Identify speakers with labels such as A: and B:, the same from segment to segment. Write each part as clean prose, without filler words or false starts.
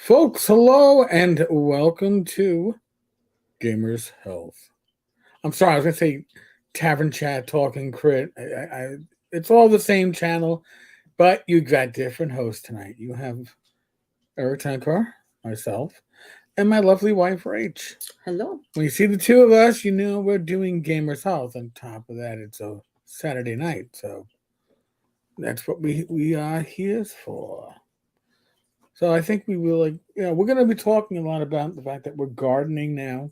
A: Folks, hello and welcome to Gamers Health. I'm sorry, I was going to say Tavern Chat Talking Crit. It's all the same channel, but you got different hosts tonight. You have Rach Tenkar, myself, and my lovely wife, Rach.
B: Hello.
A: When you see the two of us, you know we're doing Gamers Health. On top of that, it's a Saturday night, so that's what we are here for. So I think we will we're going to be talking a lot about the fact that we're gardening now.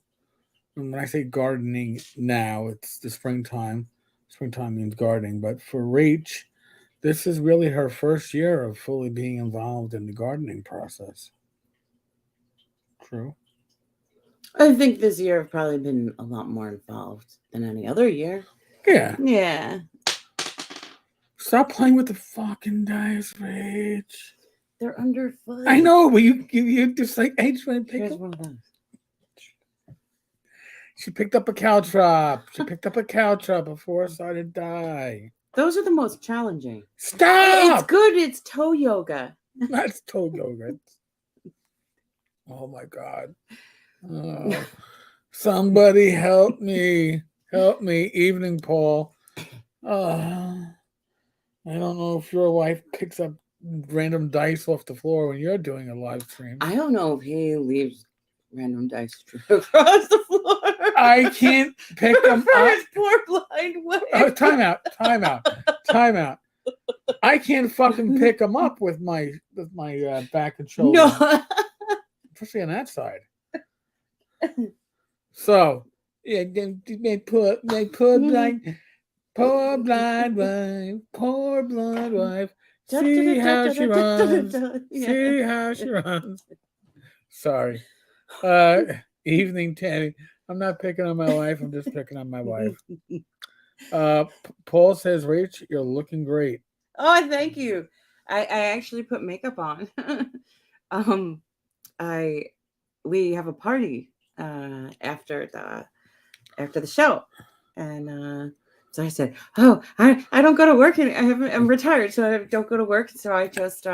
A: And when I say gardening now, it's the springtime. Springtime means gardening. But for Rach, this is really her first year of fully being involved in the gardening process. True.
B: I think this year I've probably been a lot more involved than any other year.
A: Yeah.
B: Yeah.
A: Stop playing with the fucking dice, Rach.
B: They're underfoot.
A: I know, but you just like, hey, just want to pick
B: Here's
A: up.
B: one of those.
A: She picked up a cow trap. She picked up a cow trap before it started to die.
B: Those are the most challenging.
A: Stop!
B: It's good. It's toe yoga.
A: That's toe yoga. Oh my god. Oh, somebody help me. Help me. Evening, Paul. I don't know if your wife picks up random dice off the floor when you're doing a live stream.
B: I don't know if he leaves random dice across the floor.
A: I can't pick them
B: For
A: up.
B: his poor blind wife.
A: Oh, time out. I can't fucking pick them up with my back and shoulder.
B: No.
A: Especially on that side. So, yeah, they put blind, poor blind wife. See how she runs. See how she runs. Sorry. Evening, Tammy. I'm not picking on my wife. I'm just picking on my wife. Paul says, Rach, you're looking great.
B: Oh, thank you. I actually put makeup on. We have a party after the show, and so I said, "Oh, I don't go to work, and I'm retired, so I don't go to work. So I just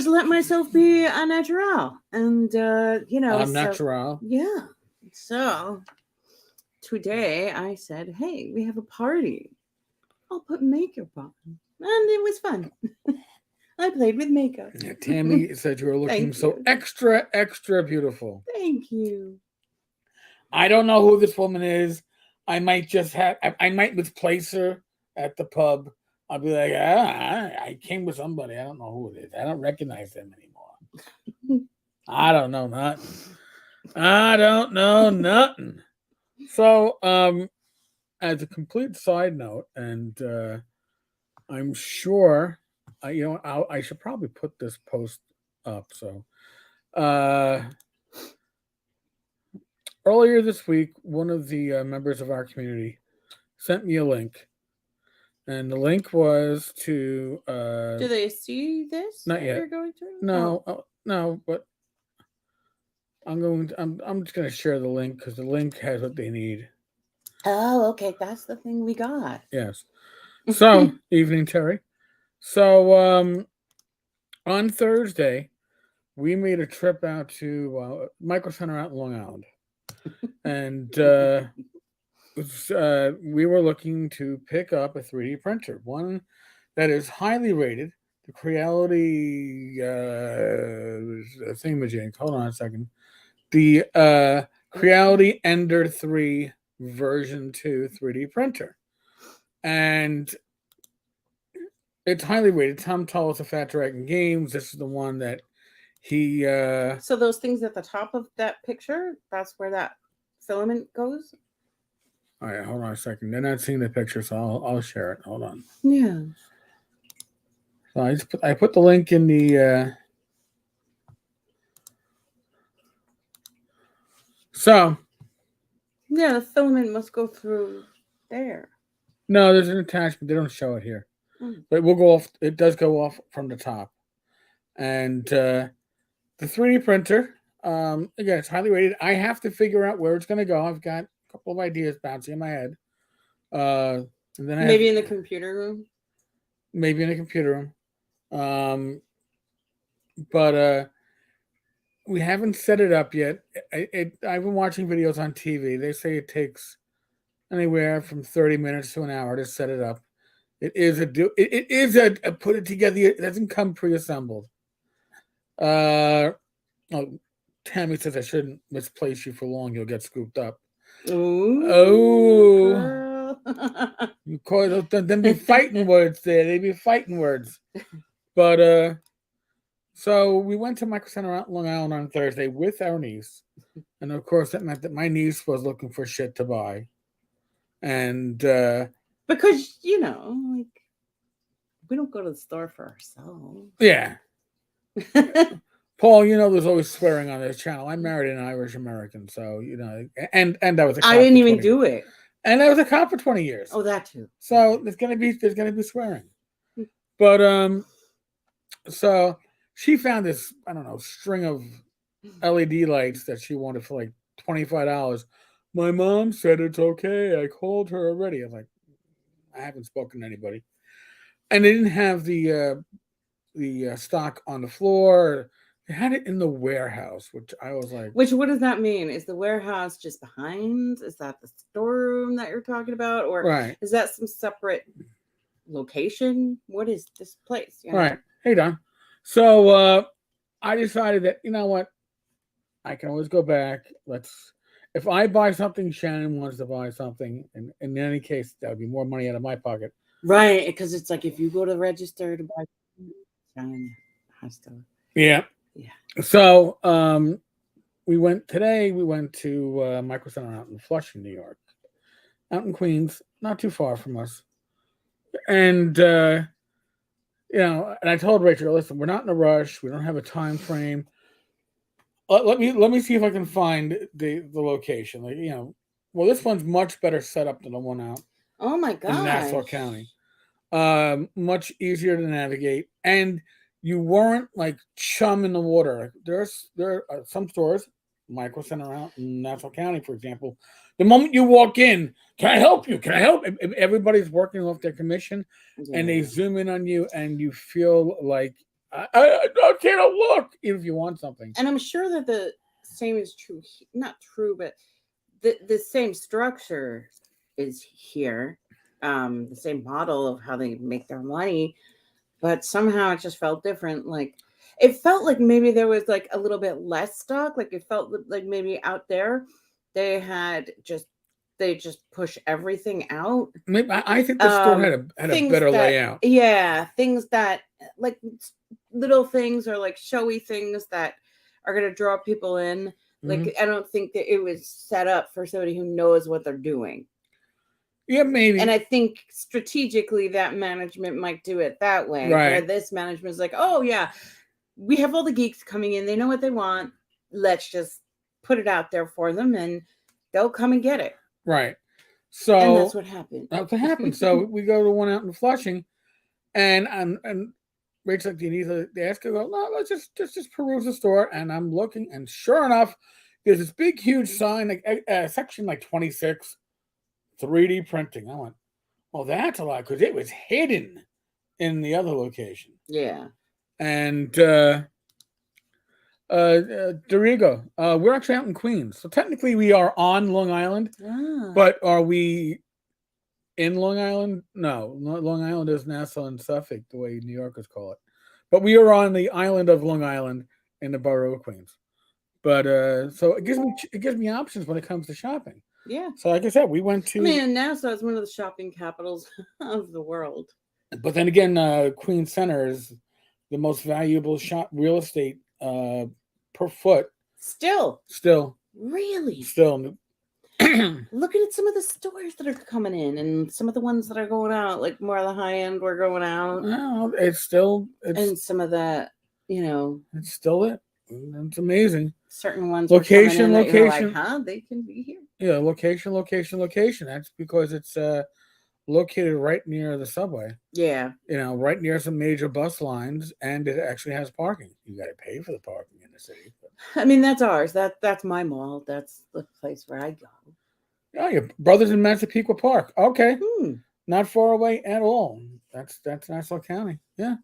B: let myself be a natural, and
A: I'm natural.
B: Yeah. So today I said, "Hey, we have a party. I'll put makeup on," and it was fun. I played with makeup.
A: Yeah, Tammy said you were looking so extra beautiful.
B: Thank you.
A: I don't know who this woman is. I might misplace her at the pub. I'll be like, I came with somebody. I don't know who it is. I don't recognize them anymore. I don't know nothing. So, as a complete side note, and I'm sure, I should probably put this post up. So, earlier this week, one of the members of our community sent me a link, and the link was to.
B: Do they see this?
A: Not yet.
B: You're going through?
A: No, no, but I'm just going to share the link because the link has what they need.
B: Oh, okay. That's the thing we got.
A: Yes. So, evening, Terry. So, on Thursday, we made a trip out to Micro Center out in Long Island. And we were looking to pick up a 3D printer, one that is highly rated. The Creality thingamajig. Hold on a second. The Creality Ender 3 version 2 3D printer. And it's highly rated. Tom told us at Fat Dragon Games. This is the one that he.
B: So those things at the top of that picture, that's where that filament goes?
A: All right, hold on a second. They're not seeing the picture, so I'll share it. Hold on.
B: Yeah.
A: So I put the link in the. So.
B: Yeah, the filament must go through there.
A: No, there's an attachment. They don't show it here, but it will go off. It does go off from the top, and the 3D printer. Again, it's highly rated. I have to figure out where it's going to go. I've got a couple of ideas bouncing in my head. And then
B: maybe in the computer room.
A: Maybe in the computer room. but we haven't set it up yet. I've been watching videos on TV. They say it takes anywhere from 30 minutes to an hour to set it up. It is a put it together. It doesn't come pre-assembled. Uh, oh, Tammy says I shouldn't misplace you for long. You'll get scooped up.
B: Ooh,
A: Oh,
B: girl.
A: you call them be fighting words there. They be fighting words. But so we went to Micro Center out in Long Island on Thursday with our niece, and of course that meant that my niece was looking for shit to buy, and
B: Because like we don't go to the store for ourselves.
A: yeah. Paul, there's always swearing on this channel. I married an Irish American, so and I was a cop
B: I didn't
A: for
B: even
A: 20
B: do it.
A: and I was a cop for 20 years.
B: Oh, that too.
A: So there's gonna be swearing. But so she found this, I don't know, string of LED lights that she wanted for like $25. My mom said it's okay. I called her already. I'm like, I haven't spoken to anybody. And they didn't have the stock on the floor. They had it in the warehouse, which I was like,
B: what does that mean? Is the warehouse just behind? Is that the storeroom that you're talking about? Or
A: right.
B: is that some separate location? What is this place?
A: Right. Hey, Don. So I decided that, you know what? I can always go back. If I buy something, Shannon wants to buy something. And in any case, that would be more money out of my pocket.
B: Right. Because it's like if you go to the register to buy, Shannon has to.
A: Yeah.
B: Yeah.
A: So we went to Micro Center out in Flushing, New York, out in Queens, not too far from us. And and I told Rachel, listen, we're not in a rush. We don't have a time frame. Let me see if I can find the location. Well, this one's much better set up than the one out.
B: Oh my god.
A: In Nassau County, much easier to navigate, and you weren't like chum in the water. There are some stores, Micro Center out in Nassau County, for example. The moment you walk in, can I help you? Can I help? Everybody's working off their commission, and they zoom in on you, and you feel like I can't look if you want something.
B: And I'm sure that the same is true. Not true, but the same structure is here. The same model of how they make their money, but somehow it just felt different. Like it felt like maybe there was like a little bit less stock. Like it felt like maybe out there they just push everything out.
A: Maybe I think the store had a better layout.
B: Yeah, things that like little things or like showy things that are going to draw people in. Like I don't think that it was set up for somebody who knows what they're doing.
A: Yeah, maybe.
B: And I think strategically that management might do it that way.
A: Right.
B: Where this management is like, oh yeah, we have all the geeks coming in. They know what they want. Let's just put it out there for them and they'll come and get it.
A: Right. So
B: and that's what happened.
A: That's what happened. So we go to one out in Flushing, and Rachel's like, do you need to ask her? No, let's just peruse the store. And I'm looking, and sure enough, there's this big, huge sign, like section like 26, 3D printing. I went, well, that's a lot because it was hidden in the other location.
B: Yeah.
A: And there you go. We're actually out in Queens, so technically we are on Long Island. But are we in Long Island? No, Long Island is Nassau and Suffolk, the way New Yorkers call it. But we are on the island of Long Island in the borough of Queens. But so it gives me options when it comes to shopping.
B: Yeah.
A: So like I said, we went to.
B: I mean, Nassau is one of the shopping capitals of the world.
A: But then again, Queens Center is the most valuable real estate per foot.
B: Still. Really?
A: Still.
B: Looking at some of the stores that are coming in and some of the ones that are going out, like more of the high end were going out.
A: No, it's still.
B: And some of the,
A: It's still it. It's amazing.
B: Certain ones.
A: Location.
B: Like, huh? They can be here.
A: Yeah, location. That's because it's located right near the subway.
B: Yeah.
A: Right near some major bus lines, and it actually has parking. You got to pay for the parking in the city.
B: I mean, that's ours. That's my mall. That's the place where I go.
A: Oh, your brother's in Massapequa Park. Okay. Not far away at all. That's Nassau County. Yeah.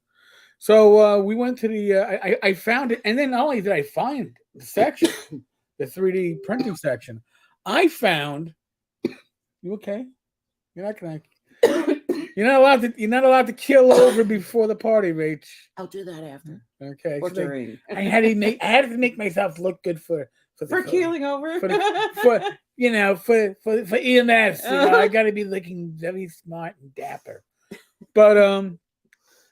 A: So we went to the. I found it, and then not only did I find the section, the 3D printing section, I found. You okay? You're not gonna. You're not allowed to. You're not allowed to kill over before the party, Rach.
B: I'll do that after.
A: Okay.
B: Or
A: 'cause I,
B: during.
A: I had to make. I had to make myself look good for
B: For keeling over.
A: for for EMS. You know, I got to be looking very smart and dapper. But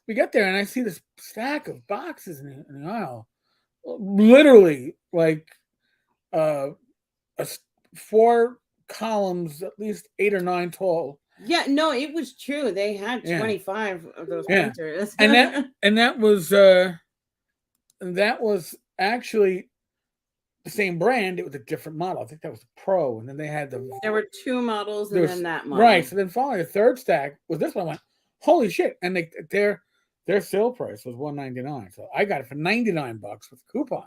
A: we got there and I see this stack of boxes in the aisle, literally like uh, 4 columns, at least 8 or 9 tall.
B: Yeah, no, it was true. They had
A: Yeah.
B: 25 of those
A: Yeah.
B: printers.
A: And that was actually the same brand. It was a different model. I think that was the Pro, and then they had the.
B: There were 2 models and
A: There was-
B: then that model.
A: Right. So then finally the third stack was this one. I went, holy shit! And their sale price was $199. So I got it for $99 with a coupon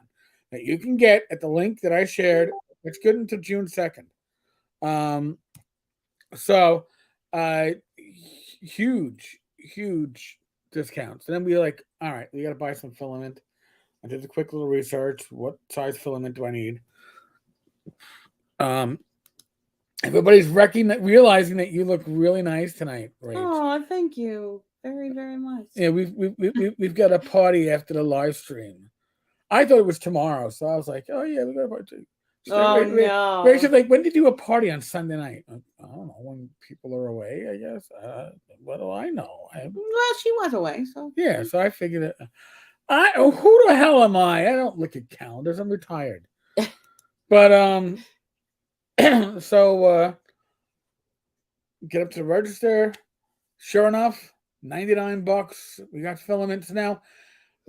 A: that you can get at the link that I shared. It's good until June 2nd. So huge discounts. And then we were like, all right, we got to buy some filament. I did a quick little research. What size filament do I need? Everybody's realizing that you look really nice tonight, Rach.
B: Oh, thank you very, very much.
A: Yeah, we've got a party after the live stream. I thought it was tomorrow, so I was like, oh yeah, we got a party.
B: Oh,
A: no.
B: no.
A: Like, when did you do a party on Sunday night? I don't know, when people are away, I guess. What do I know?
B: Well, she was away, so.
A: Yeah, so I figured it. Who the hell am I? I don't look at calendars. I'm retired. But so get up to the register. Sure enough, $99. We got filaments now.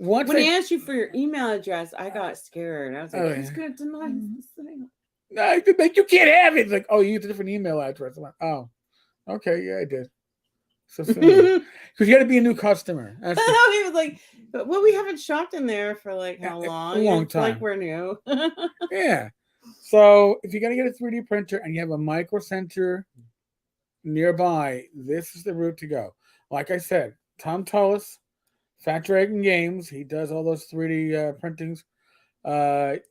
B: When he asked you for your email address, I got scared. I was like, he's going to deny this thing.
A: Like, you can't have it. It's like, oh, you used a different email address. I'm like, oh, okay, yeah, I did. So because you got to be a new customer.
B: He was like, well, we haven't shopped in there for like how long?
A: A long
B: it's
A: time.
B: Like we're new.
A: Yeah. So if you got to get a 3D printer and you have a micro center nearby, this is the route to go. Like I said, Tom Tullis, Fat Dragon Games, he does all those 3D printings, the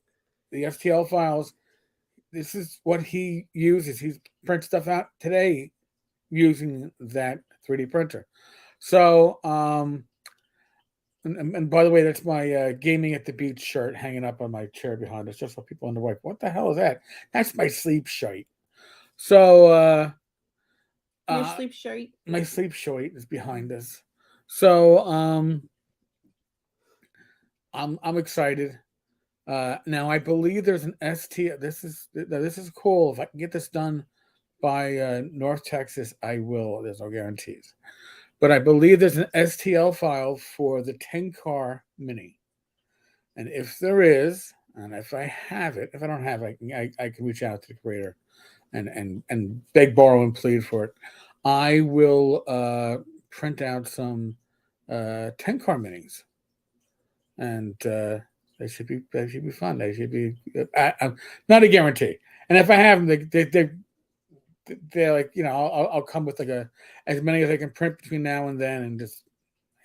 A: STL files. This is what he uses. He's print stuff out today using that 3D printer. So, and by the way, that's my Gaming at the Beach shirt hanging up on my chair behind us, just so people wonder, like, what the hell is that? That's my sleep shirt. So,
B: your sleep shirt?
A: My sleep shirt is behind us. So, I'm excited. Now I believe there's an ST. This is cool. If I can get this done by North Texas, I will. There's no guarantees, but I believe there's an STL file for the Tenkar Mini, and if there is, and if I have it, if I don't have it, I can reach out to the creator and beg, borrow, and plead for it. I will print out some Tenkar Minis, and they should be fun. They should be not a guarantee. And if I have them, they're like, I'll come with like as many as I can print between now and then, and just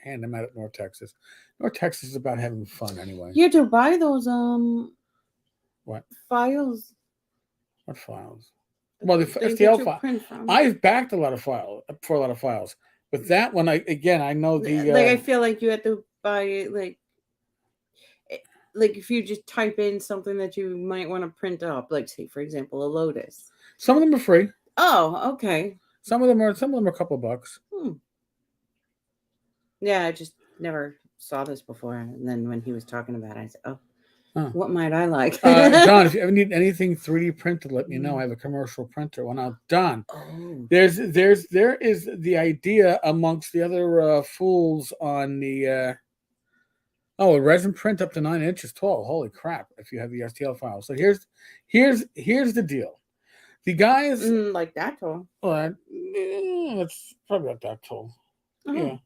A: hand them out at North Texas. North Texas is about having fun anyway.
B: You have to buy those
A: what
B: files?
A: What files? Well, the STL file. I've backed a lot of files, but that one, I know the
B: like I feel like you have to buy like if you just type in something that you might want to print up, like say for example a Lotus.
A: Some of them are free.
B: Oh, okay.
A: Some of them are a couple of bucks.
B: Yeah, I just never saw this before, and then when he was talking about it, I said, "Oh, what might I like?"
A: Don, if you ever need anything 3D printed, let me know. I have a commercial printer. Well, now, Don, there is the idea amongst the other fools on the a resin print up to 9 inches tall. Holy crap! If you have the STL file. So here's the deal. The guys
B: like that tall.
A: Well, it's probably not that tall. Yeah.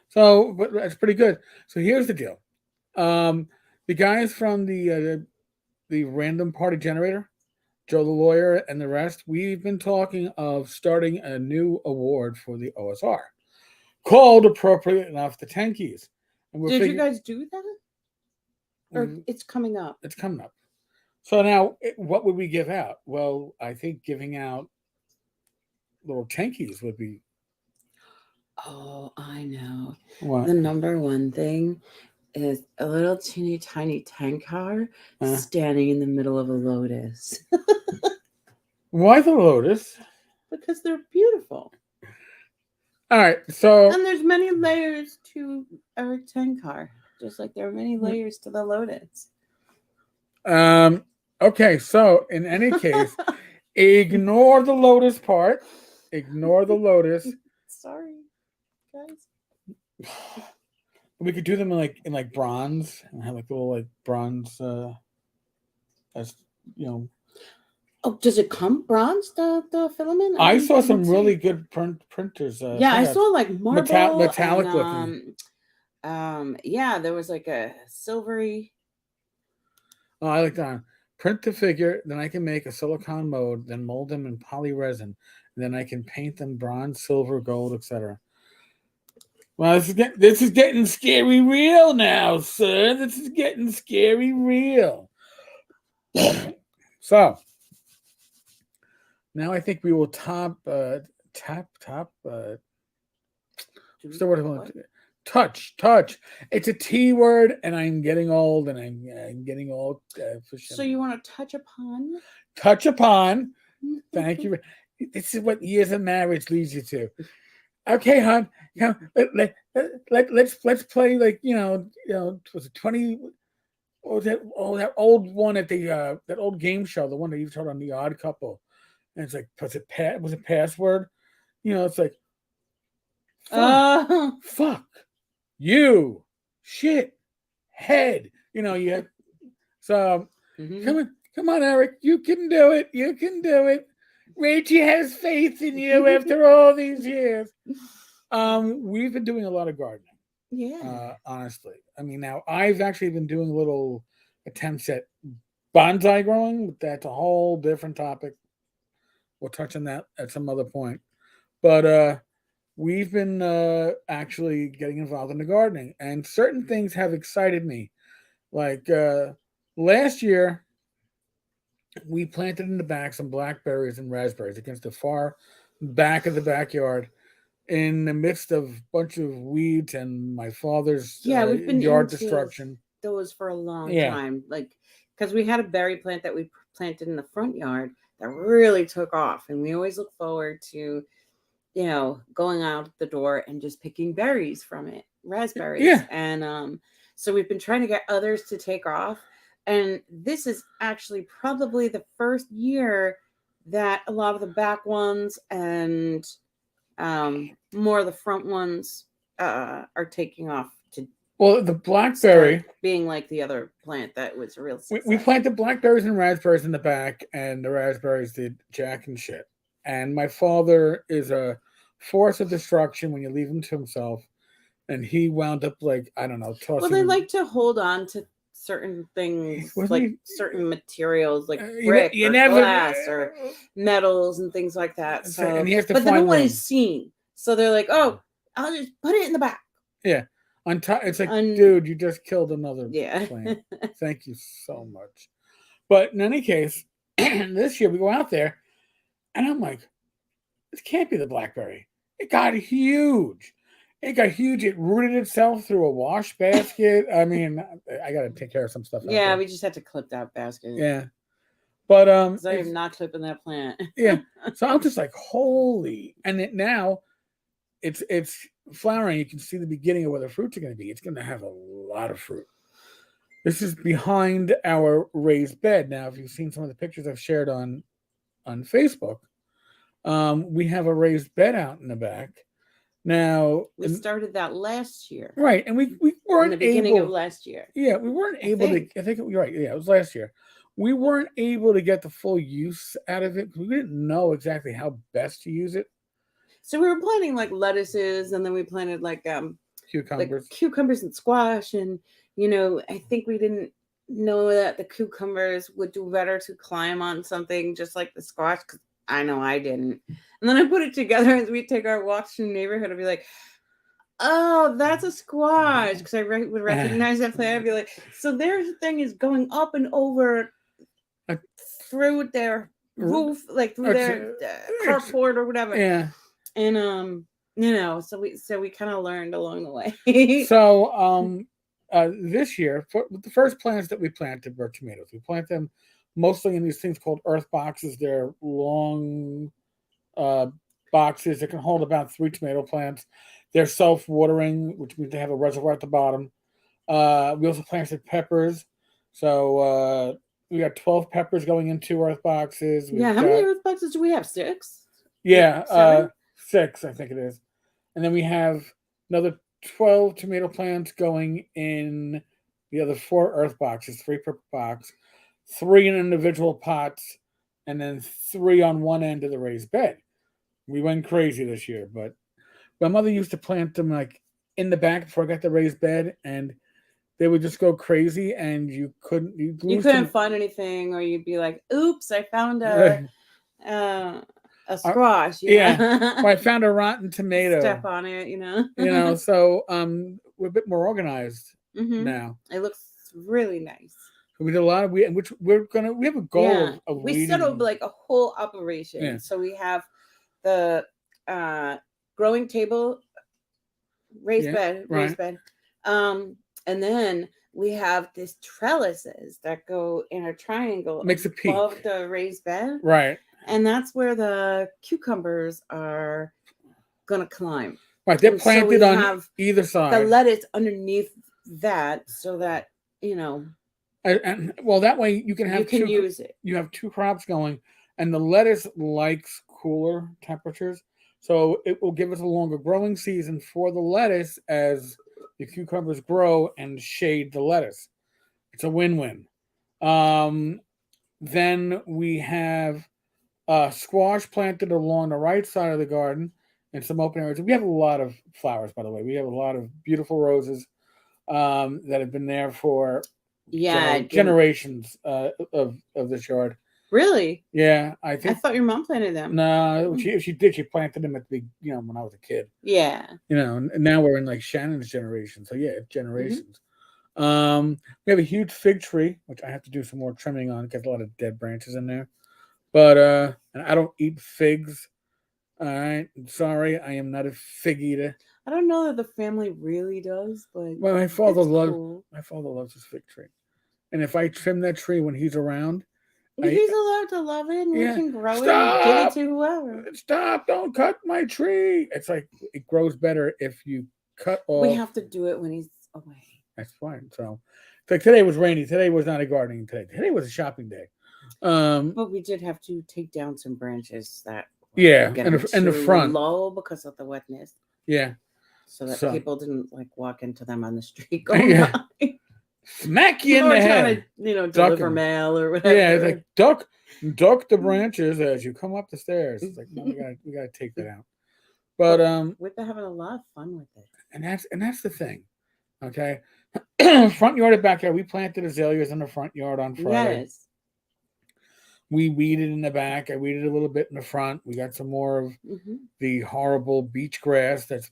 A: So, but that's pretty good. So here's the deal. The guys from the Random Party Generator, Joe the lawyer, and the rest, we've been talking of starting a new award for the OSR called, appropriately enough, the Tankies. And we're
B: Did you
A: figuring
B: guys do that? Or it's coming up?
A: it's coming up. So now, what would we give out? Well, I think giving out little tankies would be
B: Oh, I know.
A: what?
B: The number one thing is a little teeny tiny tankar standing in the middle of a lotus.
A: Why the lotus?
B: Because they're beautiful.
A: All right, so
B: And there's many layers to Eric Tenkar, just like there are many layers to the lotus.
A: okay, so in any case, ignore the lotus part. Ignore the lotus.
B: Sorry, guys.
A: We could do them in like bronze and have like little like bronze as you know.
B: Oh, does it come bronze, the filament?
A: I saw some really good printers.
B: Yeah, I saw like marble
A: metallic
B: and,
A: looking.
B: Yeah, there was like a silvery.
A: Oh, I like that. Print the figure, then I can make a silicone mold, then mold them in poly resin, and then I can paint them bronze, silver, gold, etc. Well, this is getting scary real now, sir. This is getting scary real. So now I think we will top. So what? Touch. It's a T word, and I'm getting old, and I'm getting old.
B: So you want to touch upon?
A: Touch upon. Thank you. This is what years of marriage leads you to. Okay, hon. Let's play like was it 20? Oh, that old one at the that old game show, the one that you told on The Odd Couple, and it's like was it password? It's like fuck you, shit, head. You have so come on, Eric, you can do it. You can do it. Rachie has faith in you after all these years. We've been doing a lot of gardening.
B: Yeah.
A: Honestly, I mean, now I've actually been doing little attempts at bonsai growing, but that's a whole different topic. We'll touch on that at some other point. But we've been actually getting involved in the gardening, and certain things have excited me. Like last year, we planted in the back some blackberries and raspberries against the far back of the backyard in the midst of a bunch of weeds and my father's
B: we've been
A: yard destruction.
B: Those for a long time. Like, because we had a berry plant that we planted in the front yard that really took off. And we always look forward to, going out the door and just picking berries from it, raspberries.
A: Yeah.
B: And so we've been trying to get others to take off. And this is actually probably the first year that a lot of the back ones and more of the front ones are taking off.
A: Well, the blackberry
B: being like the other plant that was a real success.
A: We planted blackberries and raspberries in the back, and the raspberries did jack and shit. And my father is a force of destruction when you leave him to himself, and he wound up like, I don't know, tossing.
B: Well, they like to hold on to certain things, certain materials, like brick or glass or metals and things like that. So,
A: and he has to
B: but they don't want to seen, so they're like, "Oh, I'll just put it in the back."
A: Yeah, on top, it's like, dude, you just killed another plant. Thank you so much. But in any case, this year we go out there, and I'm like, this can't be the blackberry. It got huge. It rooted itself through a wash basket. I mean, I got to take care of some stuff.
B: Yeah, we just had to clip that basket.
A: Yeah, but
B: I am not clipping that plant.
A: Yeah, so I'm just like, holy, and now it's flowering. You can see the beginning of where the fruits are going to be. It's going to have a lot of fruit. This is behind our raised bed. Now, if you've seen some of the pictures I've shared on Facebook, we have a raised bed out in the back. Now
B: we started that last year,
A: right? And we weren't
B: in the beginning of last year.
A: Yeah, we weren't able to. I think you're right. Yeah, it was last year. We weren't able to get the full use out of it because we didn't know exactly how best to use it.
B: So we were planting like lettuces, and then we planted like cucumbers and squash, and I think we didn't know that the cucumbers would do better to climb on something just like the squash, because I know I didn't. And then I put it together as we take our walks through the neighborhood and be like, Oh, that's a squash. Because I would recognize that plant. I'd be like, so their thing is going up and over
A: Uh,
B: through their roof, like through their carport or whatever.
A: Yeah.
B: And so we kind of learned along the way.
A: So this year, the first plants that we planted were tomatoes. We plant them mostly in these things called earth boxes. They're long boxes that can hold about 3 tomato plants. They're self-watering, which means they have a reservoir at the bottom. We also planted peppers. So we got 12 peppers going into earth boxes.
B: Yeah, how many earth boxes do we have? 6?
A: Yeah,
B: 7?
A: 6, I think it is. And then we have another 12 tomato plants going in the other 4 earth boxes, 3 per box, 3 in individual pots, and then 3 on one end of the raised bed. We went crazy this year, but my mother used to plant them like in the back before I got the raised bed, and they would just go crazy, and you couldn't
B: find anything, or you'd be like, "Oops, I found a squash."
A: Yeah, or I found a rotten tomato.
B: Step on it,
A: So we're a bit more organized now.
B: It looks really nice.
A: We did a lot of we have a goal of
B: we set up like a whole operation.
A: Yeah.
B: So we have the growing table, raised bed. And then we have these trellises that go in a triangle
A: makes a peak
B: above the raised bed.
A: Right.
B: And that's where the cucumbers are gonna climb.
A: Right. They're planted on either side.
B: The lettuce underneath that, so that
A: and well, that way you can use it. You have 2 crops going, and the lettuce likes cooler temperatures, so it will give us a longer growing season for the lettuce as the cucumbers grow and shade the lettuce. It's a win-win. Then we have squash planted along the right side of the garden and some open areas. We have a lot of flowers, by the way. We have a lot of beautiful roses that have been there for generations of this yard.
B: Really?
A: Yeah, I
B: thought your mom planted them.
A: No, she did. She planted them at the when I was a kid.
B: Yeah.
A: And now we're in like Shannon's generation. So yeah, it's generations. Mm-hmm. We have a huge fig tree, which I have to do some more trimming on because a lot of dead branches in there. But and I don't eat figs. All right, sorry, I am not a fig eater.
B: I don't know that the family really does, but
A: my father loves his fig tree, and if I trim that tree when he's around.
B: He's allowed to love it, and we can grow it and give it to whoever.
A: Stop! Don't cut my tree. It's like it grows better if you cut off.
B: We have to do it when he's away.
A: That's fine. So, like today was rainy. Today was not a gardening day. Today was a shopping day.
B: But we did have to take down some branches that
A: in the front
B: low because of the wetness.
A: Yeah.
B: So that people didn't walk into them on the street going by.
A: Smack you in the head.
B: To, deliver mail or whatever.
A: Yeah, it's like duck the branches as you come up the stairs. It's like, no, we gotta take that out. But
B: we've been having a lot of fun with it.
A: And that's the thing. Okay. Front yard and backyard. We planted azaleas in the front yard on Friday.
B: Yes.
A: We weeded in the back. I weeded a little bit in the front. We got some more of the horrible beach grass that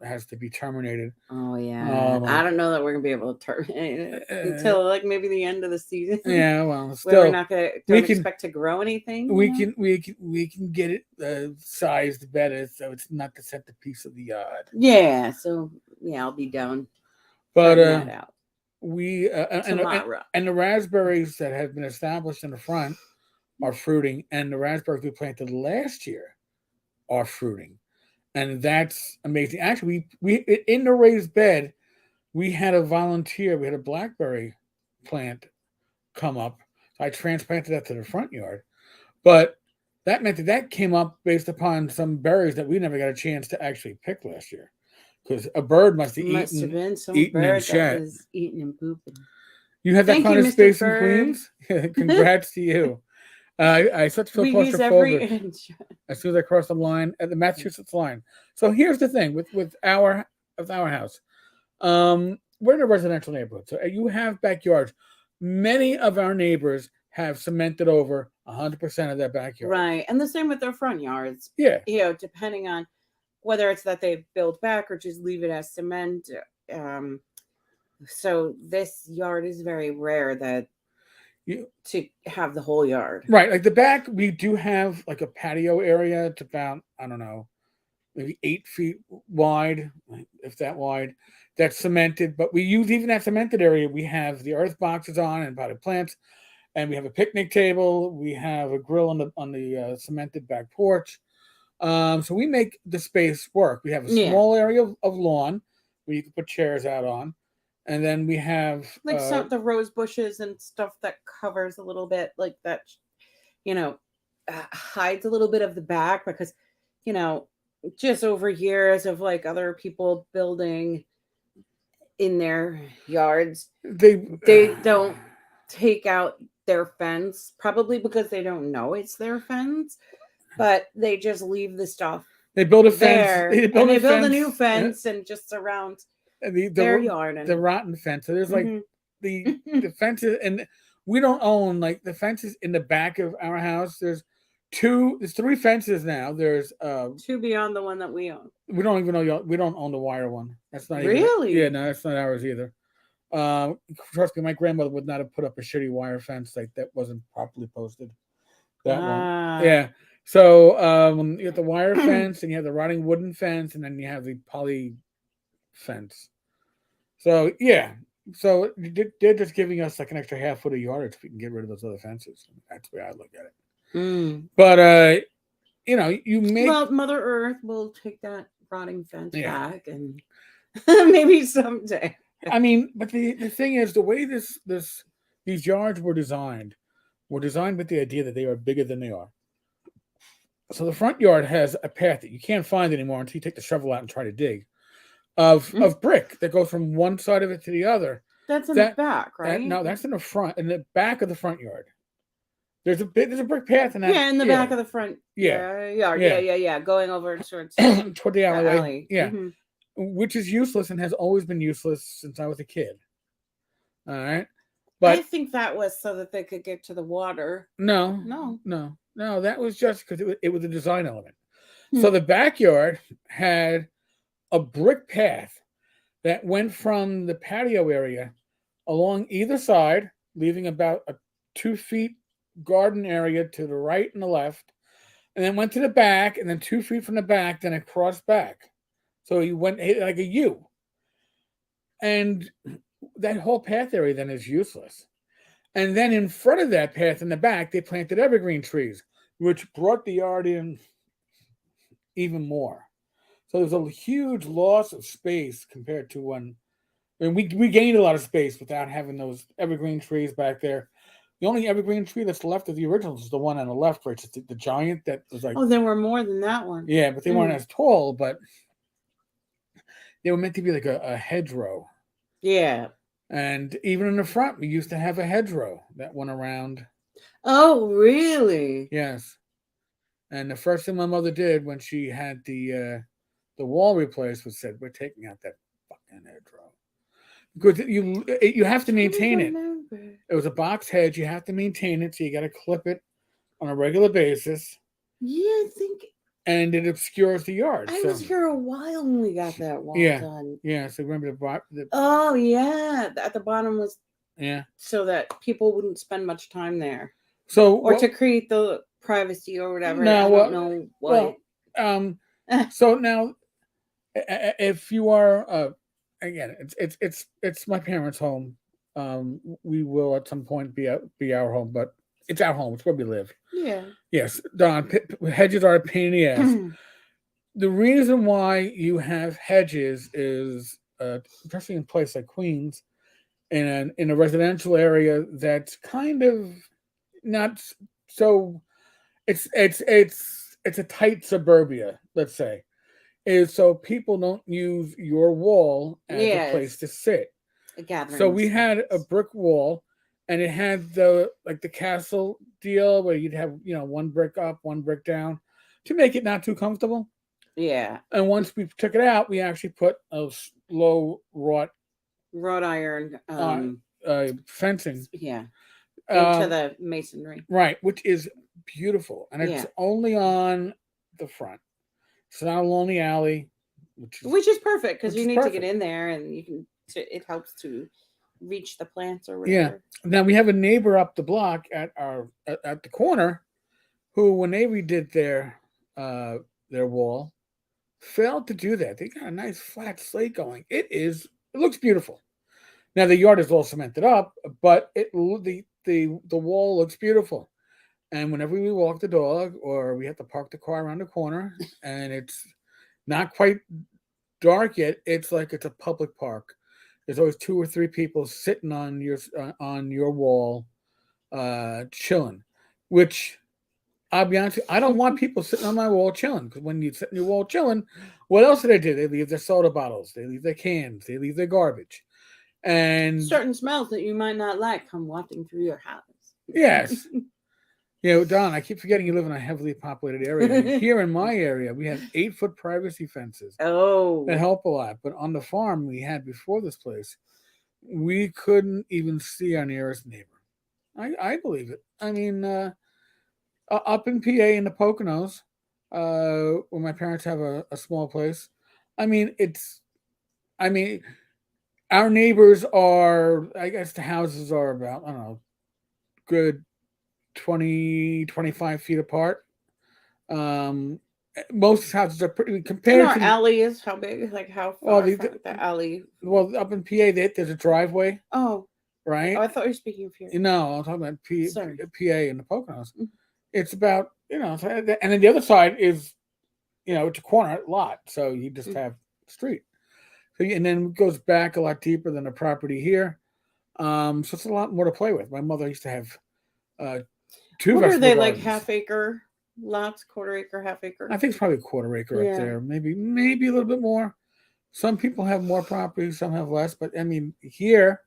A: has to be terminated.
B: Oh yeah, I don't know that we're gonna be able to terminate it until maybe the end of the season.
A: Yeah, well, still
B: we're not gonna expect to grow anything.
A: We can get it sized better so it's not the centerpiece of the yard.
B: Yeah, so I'll be down.
A: But
B: that out.
A: We and the raspberries that have been established in the front are fruiting, and the raspberries we planted last year are fruiting, and that's amazing. Actually, we in the raised bed, we had a volunteer. We had a blackberry plant come up. I transplanted that to the front yard, but that meant that came up based upon some berries that we never got a chance to actually pick last year, because a bird must have been some bird that was
B: eating and pooping.
A: You have that kind of space in Queens? Congrats to you. I start to feel claustrophobic as soon as I cross the line at the Massachusetts line. So here's the thing with our house. We're in a residential neighborhood, so you have backyards. Many of our neighbors have cemented over 100% of their backyard.
B: Right, and the same with their front yards.
A: Yeah,
B: depending on whether it's that they build back or just leave it as cement. Um, so this yard is very rare that
A: You,
B: to have the whole yard.
A: right, like the back, we do have like a patio area. It's about, I don't know, maybe 8 feet wide, if that wide. That's cemented, but we use even that cemented area. We have the earth boxes on and potted plants, and we have a picnic table. We have a grill on the cemented back porch. So we make the space work. We have a
B: Yeah.
A: small area of lawn where you can put chairs out on, and then we have
B: Like some the rose bushes and stuff that covers a little bit, like that, you know, hides a little bit of the back because, you know, just over years of like other people building in their yards, they don't take out their fence, probably because they don't know it's their fence, but they just leave the stuff
A: they build a fence.
B: there
A: They
B: and
A: build
B: they
A: a
B: build a
A: fence,
B: new fence and just surround
A: and
B: their yard
A: the
B: and
A: rotten fence. So there's like
B: Mhm.
A: the fences, and we don't own like the fences in the back of our house. There's three fences now. There's
B: two beyond the one that we own.
A: we don't even know we don't own the wire one. That's not even
B: Really?
A: yeah, no, that's not ours either. Trust me, my grandmother would not have put up a shitty wire fence like that wasn't properly posted. That one,
B: Ah.
A: yeah. So you have the wire fence, and you have the rotting wooden fence, and then you have the poly fence. So yeah, so they're just giving us like an extra half foot of yardage if we can get rid of those other fences. That's the way I look at it.
B: Mm.
A: But you know, you make
B: Well, Mother Earth will take that rotting fence
A: Yeah.
B: back, and maybe someday.
A: I mean, but the thing is, the way these yards were designed with the idea that they are bigger than they are. So the front yard has a path that you can't find anymore until you take the shovel out and try to dig of brick that goes from one side of it to the other.
B: That's in the back, right?
A: No, that's in the front, in the back of the front yard. There's a brick path in that.
B: Yeah, in the back of the front.
A: Yeah.
B: Yard. Yeah. Going over towards
A: toward the alleyway.
B: alley.
A: Yeah,
B: Mhm.
A: which is useless and has always been useless since I was a kid. All right,
B: I
A: but
B: think that was so that they could get to the water.
A: no. That was just because it was a design element. So the backyard had a brick path that went from the patio area along either side, leaving about a 2 feet garden area to the right and the left, and then went to the back, and then 2 feet from the back, then it crossed back. So you went like a U. And that whole path area then is useless. And then in front of that path in the back, they planted evergreen trees, which brought the yard in even more. So there's a huge loss of space compared to when we gained a lot of space without having those evergreen trees back there. The only evergreen tree that's left of the originals is the one on the left, where it's the giant that was like.
B: Oh, there were more than that one.
A: Yeah, but they weren't as tall, but they were meant to be like a hedgerow.
B: Yeah.
A: And even in the front, we used to have a hedgerow that went around.
B: Oh, really?
A: Yes. And the first thing my mother did when she had the wall replaced was said, "We're taking out that fucking hedgerow." Because you have to maintain it. It was a box hedge. You have to maintain it, so you got to clip it on a regular basis.
B: Yeah, I think.
A: And it obscures the yard.
B: I was here a while when we got that wall done.
A: Yeah, so remember the
B: Oh, yeah. At the bottom was so that people wouldn't spend much time there.
A: So
B: to create the privacy or whatever.
A: No,
B: I don't know what.
A: Well, so now, if you are again, it's my parents' home. We will at some point be our home, but it's our home. It's where we live.
B: Yeah.
A: Yes, Don. Hedges are a pain in the ass. The reason why you have hedges is, especially in a place like Queens, in a residential area that's kind of not so. It's a tight suburbia, let's say, is so people don't use your wall as a place to sit. So we had a brick wall, and it had the castle deal where you'd have one brick up, one brick down, to make it not too comfortable.
B: Yeah.
A: And once we took it out, we actually put a low wrought
B: iron
A: fencing.
B: Yeah. Into the masonry.
A: Right, which is beautiful, and it's only on the front. It's not along the alley,
B: Which is perfect because
A: which
B: you
A: is
B: need to
A: perfect.
B: get in there and you can. It helps to reach the plants or
A: Yeah.
B: whatever.
A: Now we have a neighbor up the block at the corner who, when they redid their wall, failed to do that. They got a nice flat slate going. It looks beautiful. Now the yard is all cemented up, but the wall looks beautiful. And whenever we walk the dog or we have to park the car around the corner and it's not quite dark yet, it's like it's a public park. There's always 2 or 3 people sitting on your wall, chilling. Which I'll be honest, I don't want people sitting on my wall chilling, because when you sit on your wall chilling, what else do? They leave their soda bottles, they leave their cans, they leave their garbage, and
B: Certain smells that you might not like come wafting through your house.
A: yes, Don, I keep forgetting you live in a heavily populated area. Here in my area, we have 8-foot privacy fences that
B: Oh,
A: help a lot. But on the farm we had before this place, we couldn't even see our nearest neighbor. I believe it. I mean, up in PA in the Poconos, where my parents have a small place. I mean, I mean, our neighbors are. I guess the houses are about, I don't know, good 20, 25 feet apart. Um, most houses are pretty
B: and
A: compared
B: our
A: to
B: alley is how big? Like how
A: well,
B: far from the alley?
A: up in PA, there's a driveway,
B: Oh,
A: right?
B: I thought you were speaking of here.
A: No, I'm talking about
B: Sorry.
A: PA and the Poconos.
B: Mhm.
A: It's about, and then the other side is, it's a corner lot, so you just
B: Mm.
A: have street. So, and then it goes back a lot deeper than the property here. So it's a lot more to play with. My mother used to have uh, two
B: What are
A: vegetable
B: they like?
A: gardens.
B: Half acre lots, quarter acre, half acre.
A: I think it's probably a quarter acre up
B: Yeah.
A: there, maybe a little bit more. Some people have more property, some have less. But I mean, here,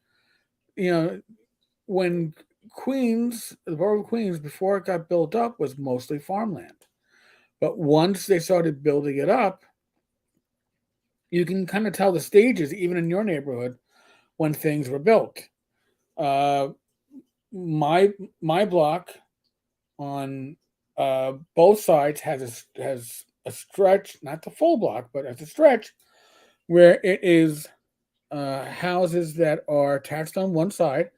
A: you know, when the borough of Queens, before it got built up, was mostly farmland. But once they started building it up, you can kind of tell the stages, even in your neighborhood, when things were built. Uh, my block on both sides has a stretch, not the full block, but as a stretch where it is houses that are attached on one side,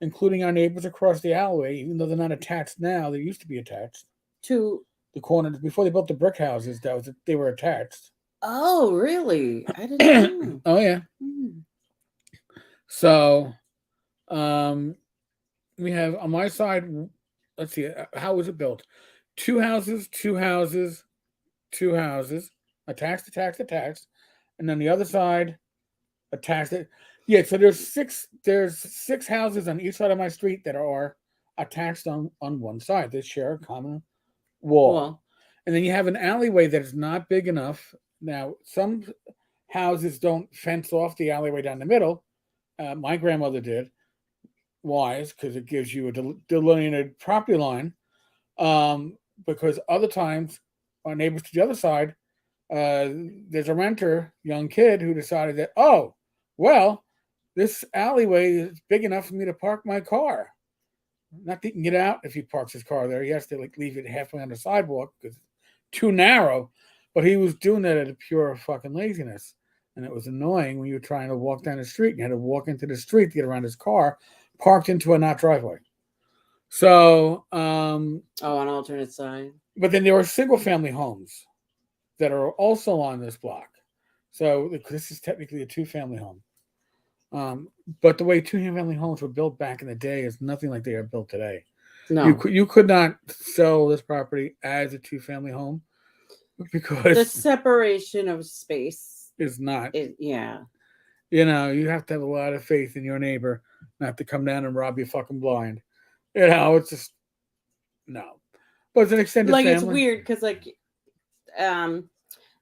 A: including our neighbors across the alleyway. Even though they're not attached now, they used to be attached.
B: To
A: The corners before they built the brick houses, they were attached.
B: oh, really? I didn't know.
A: Oh yeah.
B: Mm.
A: So um, we have on my side. Let's see, how was it built? Two houses, two houses, two houses, attached, and then the other side attached. Yeah, so there's 6 houses on each side of my street that are attached on one side. They share a common wall,
B: Well,
A: and then you have an alleyway that is not big enough. Now, some houses don't fence off the alleyway down the middle. My grandmother did. Why? Because it gives you a delineated property line. Because other times, our neighbors to the other side, uh, there's a renter, young kid, who decided that, oh, well, this alleyway is big enough for me to park my car. Not that he can get out if he parks his car there. He has to leave it halfway on the sidewalk because it's too narrow. But he was doing that out of pure fucking laziness. And it was annoying when you were trying to walk down the street and you had to walk into the street to get around his car, parked into a not driveway. So,
B: an alternate side.
A: but then there are single family homes that are also on this block. So this is technically a 2-family home. But the way 2-family homes were built back in the day is nothing like they are built today.
B: No,
A: You could not sell this property as a 2-family home
B: the
A: because
B: separation of space
A: it's not.
B: is yeah.
A: You have to have a lot of faith in your neighbor not to come down and rob you fucking blind. It's just no. But it's an extended
B: Like
A: family.
B: it's weird because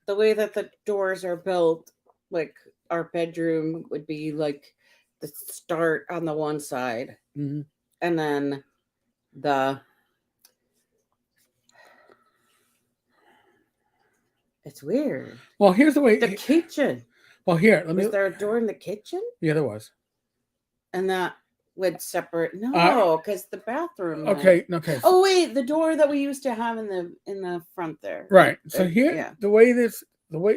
B: the way that the doors are built, like our bedroom would be like the start on the one side,
A: Mm-hmm.
B: and then the it's weird.
A: Well, here's the way.
B: The kitchen.
A: Well, here, let me.
B: Was there a door in the kitchen?
A: Yeah, there was.
B: And that with separate. No, because the bathroom.
A: Okay. Okay.
B: Oh wait, the door that we used to have in the front there.
A: Right. So here,
B: yeah.
A: the way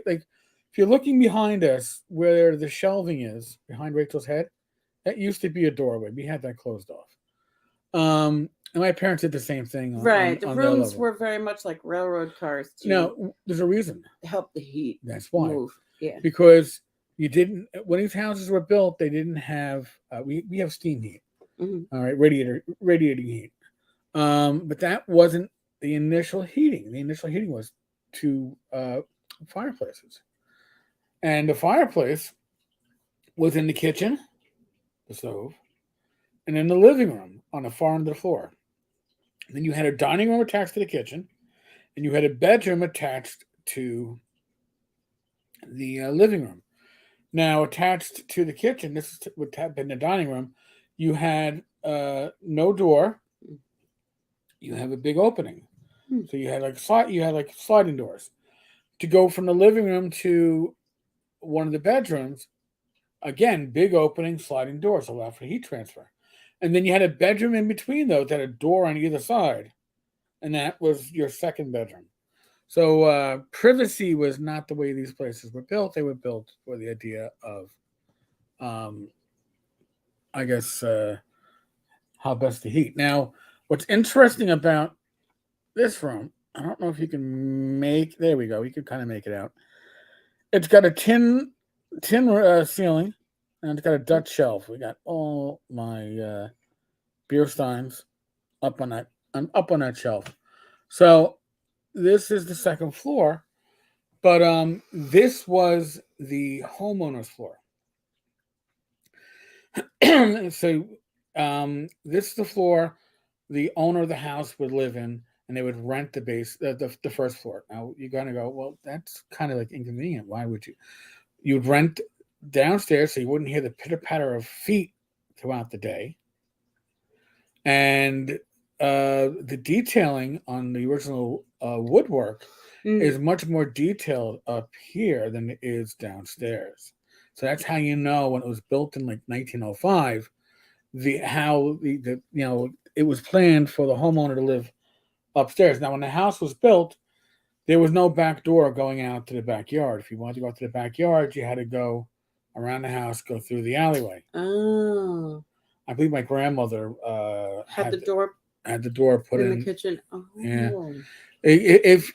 A: like, if you're looking behind us, where the shelving is behind Rachel's head, that used to be a doorway. We had that closed off. And my parents did the same thing
B: Right. The
A: on their
B: rooms
A: level.
B: were very much like railroad cars to
A: Now, there's a reason.
B: help the heat
A: That's why.
B: move. Yeah.
A: Because you didn't, when these houses were built, they didn't have, we have steam heat.
B: Mm-hmm.
A: All right, radiating heat. But that wasn't the initial heating. The initial heating was to fireplaces. And the fireplace was in the kitchen, the stove, and in the living room on the far end of the floor. And then you had a dining room attached to the kitchen, and you had a bedroom attached to the living room. Now, attached to the kitchen, this would have been the dining room, you had no door. You have a big opening. So you had like sliding doors. To go from the living room to one of the bedrooms, again, big opening, sliding doors allow for heat transfer. And then you had a bedroom in between those that had a door on either side. And that was your second bedroom. So privacy was not the way these places were built. They were built for the idea of, I guess, how best to heat. Now, what's interesting about this room, I don't know if you can make, there we go, you can kind of make it out. It's got a tin ceiling, and it's got a Dutch shelf. We got all my beer steins up on that shelf. So this is the second floor, but this was the homeowner's floor. So this is the floor the owner of the house would live in, and they would rent the first floor. Now you're gonna go, well, that's kind of like inconvenient. Why would you? You'd rent downstairs so you wouldn't hear the pitter patter of feet throughout the day, and the detailing on the original woodwork is much more detailed up here than it is downstairs. So that's how you know when it was built in like 1905, it was planned for the homeowner to live upstairs. Now, when the house was built, there was no back door going out to the backyard. If you wanted to go out to the backyard, you had to go around the house, go through the alleyway.
B: Oh.
A: I believe my grandmother
B: had the
A: door put in
B: the kitchen. Oh.
A: Yeah. If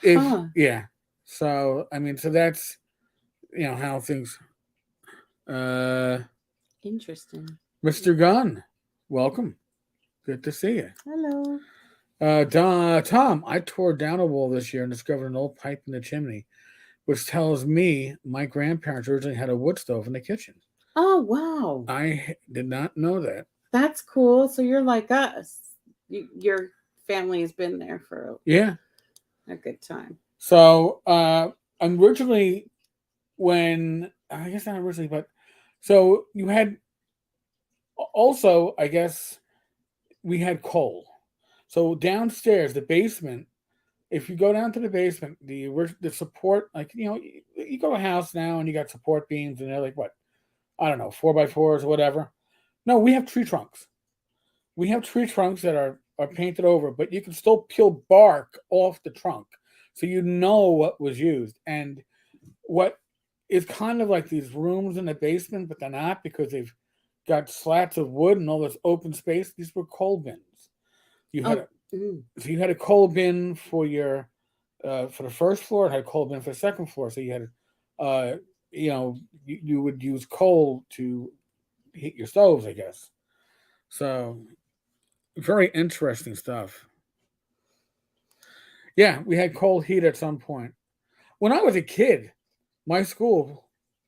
A: yeah. So I mean, so that's how things.
B: Interesting.
A: Mr. Gunn, welcome. Good to see you.
B: Hello.
A: Tom, I tore down a wall this year and discovered an old pipe in the chimney, which tells me my grandparents originally had a wood stove in the kitchen.
B: Oh, wow.
A: I did not know that.
B: That's cool. So you're like us. Your family has been there for a good time.
A: So originally, I guess not originally, but so you had also, I guess, we had coal. So downstairs, the basement, if you go down to the basement, the support, like, you go to a house now and you got support beams and they're like, what? I don't know, 4x4s or whatever. No, we have tree trunks. We have tree trunks that are painted over, but you can still peel bark off the trunk. So you know what was used. And what is kind of like these rooms in the basement, but they're not because they've got slats of wood and all this open space. These were coal bins. So you had a coal bin for your for the first floor, and had a coal bin for the second floor. So you had you would use coal to heat your stoves, I guess. So very interesting stuff. Yeah, we had coal heat at some point. When I was a kid, my school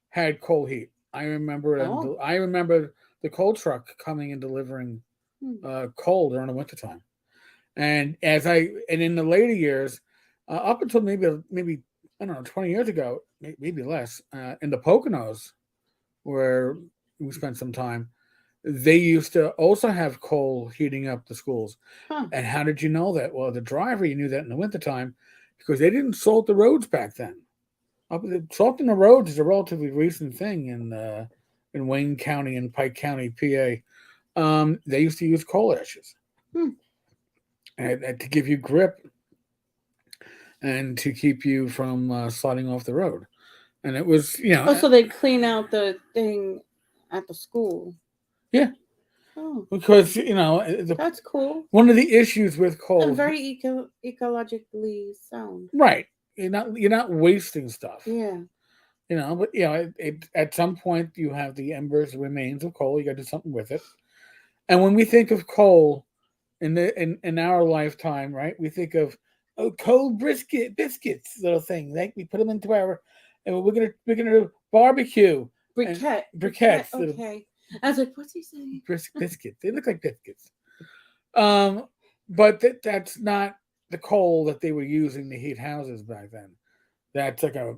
A: had coal heat. I remember it. I remember the coal truck coming and delivering coal during the wintertime. And in the later years, up until maybe I don't know, 20 years ago, maybe less, in the Poconos, where we spent some time, they used to also have coal heating up the schools.
B: Huh.
A: And how did you know that? Well, the driver, you knew that in the wintertime because they didn't salt the roads back then. Salting the roads is a relatively recent thing in Wayne County and Pike County, PA. They used to use coal ashes
B: Hmm.
A: and to give you grip and to keep you from sliding off the road. And it was,
B: Oh, so they clean out the thing at the school.
A: yeah,
B: Oh,
A: because
B: that's cool
A: one of the issues with
B: and
A: coal,
B: very ecologically sound.
A: right? You're not wasting stuff.
B: Yeah.
A: But at some point you have the embers, remains of coal. You got to do something with it. And when we think of coal in our lifetime, right, we think of coal biscuits, little thing. Like we put them into our, and we're gonna barbecue and briquettes. Little
B: Okay. I was like, what's he saying?
A: biscuits. They look like biscuits. Um, but that's not the coal that they were using to heat houses back then. That's like a